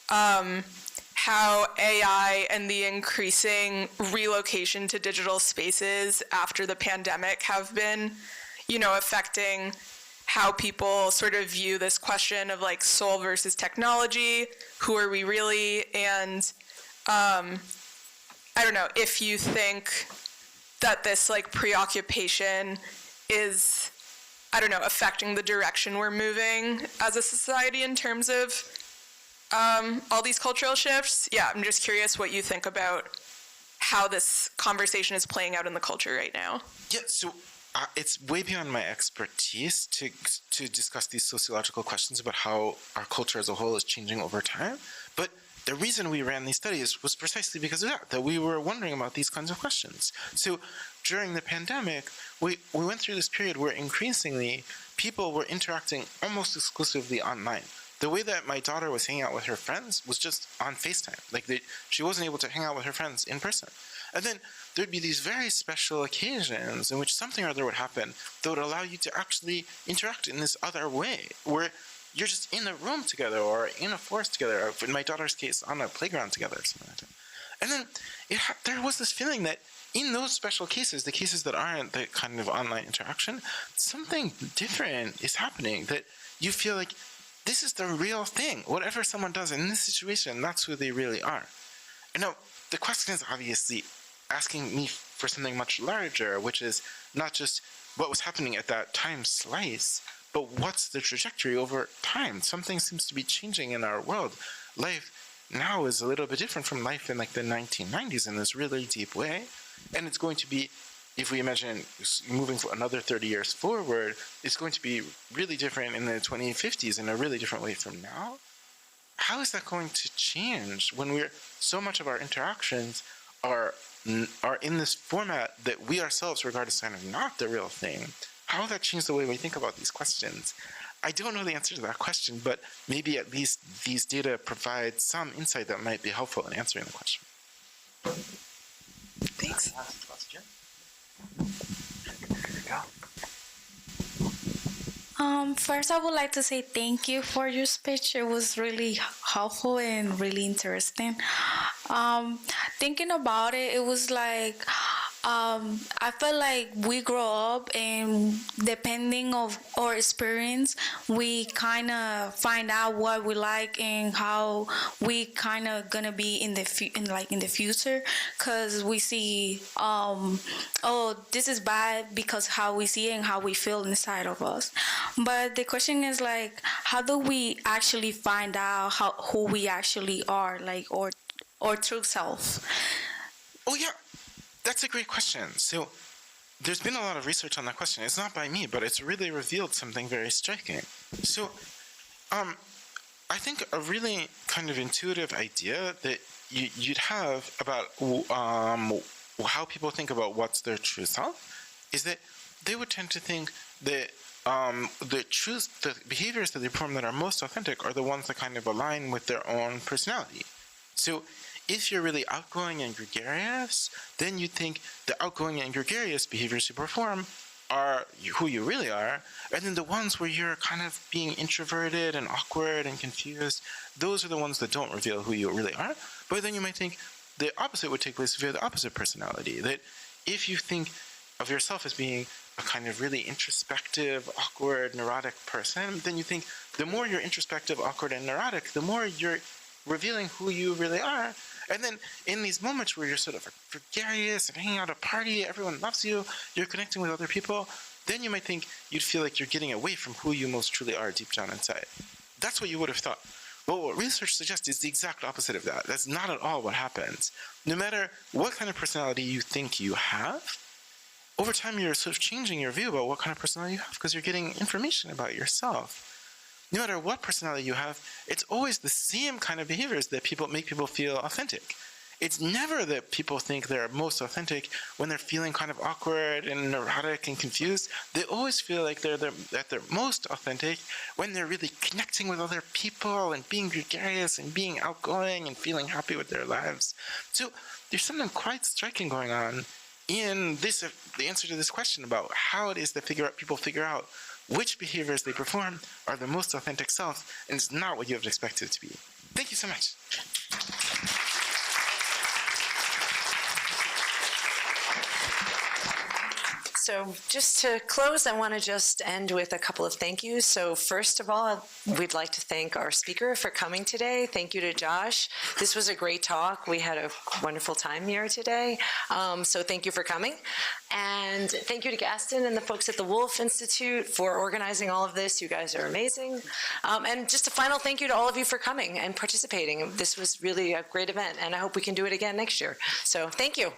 how AI and the increasing relocation to digital spaces after the pandemic have been affecting how people sort of view this question of like soul versus technology, who are we really, and I don't know, if you think that this like preoccupation is, affecting the direction we're moving as a society in terms of all these cultural shifts. Yeah, I'm just curious what you think about how this conversation is playing out in the culture right now. Yeah, so it's way beyond my expertise to discuss these sociological questions about how our culture as a whole is changing over time. But the reason we ran these studies was precisely because of that we were wondering about these kinds of questions. So during the pandemic, we went through this period where increasingly people were interacting almost exclusively online. The way that my daughter was hanging out with her friends was just on FaceTime. She wasn't able to hang out with her friends in person. And then there'd be these very special occasions in which something or other would happen that would allow you to actually interact in this other way, where you're just in a room together or in a forest together, or in my daughter's case, on a playground together or something like that. And then there was this feeling that in those special cases, the cases that aren't the kind of online interaction, something different is happening, that you feel like this is the real thing. Whatever someone does in this situation, that's who they really are. And now, the question is obviously asking me for something much larger, which is not just what was happening at that time slice, but what's the trajectory over time? Something seems to be changing in our world. Life now is a little bit different from life in the 1990s in this really deep way. And it's going to be, if we imagine moving for another 30 years forward, it's going to be really different in the 2050s in a really different way from now. How is that going to change when so much of our interactions are in this format that we ourselves regard as kind of not the real thing? How will that change the way we think about these questions? I don't know the answer to that question, but maybe at least these data provide some insight that might be helpful in answering the question. Thanks. Last question. First, I would like to say thank you for your speech. It was really helpful and really interesting. Thinking about it, it was like I feel like we grow up, and depending of our experience, we kind of find out what we like and how we kind of gonna be in the future. Cause we see, oh, this is bad because how we see it and how we feel inside of us. But the question is like, how do we actually find out who we actually are, like our true self? Oh yeah, that's a great question. So there's been a lot of research on that question. It's not by me, but it's really revealed something very striking. So I think a really kind of intuitive idea that you'd have about how people think about what's their true self is that they would tend to think that the behaviors that they perform that are most authentic are the ones that kind of align with their own personality. So if you're really outgoing and gregarious, then you think the outgoing and gregarious behaviors you perform are who you really are, and then the ones where you're kind of being introverted and awkward and confused, those are the ones that don't reveal who you really are. But then you might think the opposite would take place if you have the opposite personality, that if you think of yourself as being a kind of really introspective, awkward, neurotic person, then you think the more you're introspective, awkward, and neurotic, the more you're revealing who you really are. And then in these moments where you're sort of gregarious and hanging out at a party, everyone loves you, you're connecting with other people, then you might think you'd feel like you're getting away from who you most truly are deep down inside. That's what you would have thought. But what research suggests is the exact opposite of that. That's not at all what happens. No matter what kind of personality you think you have, over time you're sort of changing your view about what kind of personality you have because you're getting information about yourself. No matter what personality you have, it's always the same kind of behaviors that make people feel authentic. It's never that people think they're most authentic when they're feeling kind of awkward and neurotic and confused. They always feel like they're at their most authentic when they're really connecting with other people and being gregarious and being outgoing and feeling happy with their lives. So there's something quite striking going on in this, the answer to this question about how it is that people figure out which behaviors they perform are the most authentic self, and it's not what you have expected it to be. Thank you so much. So just to close, I want to just end with a couple of thank yous. So first of all, we'd like to thank our speaker for coming today. Thank you to Josh. This was a great talk. We had a wonderful time here today. So thank you for coming. And thank you to Gaston and the folks at the Wolf Institute for organizing all of this. You guys are amazing. And just a final thank you to all of you for coming and participating. This was really a great event, and I hope we can do it again next year. So thank you.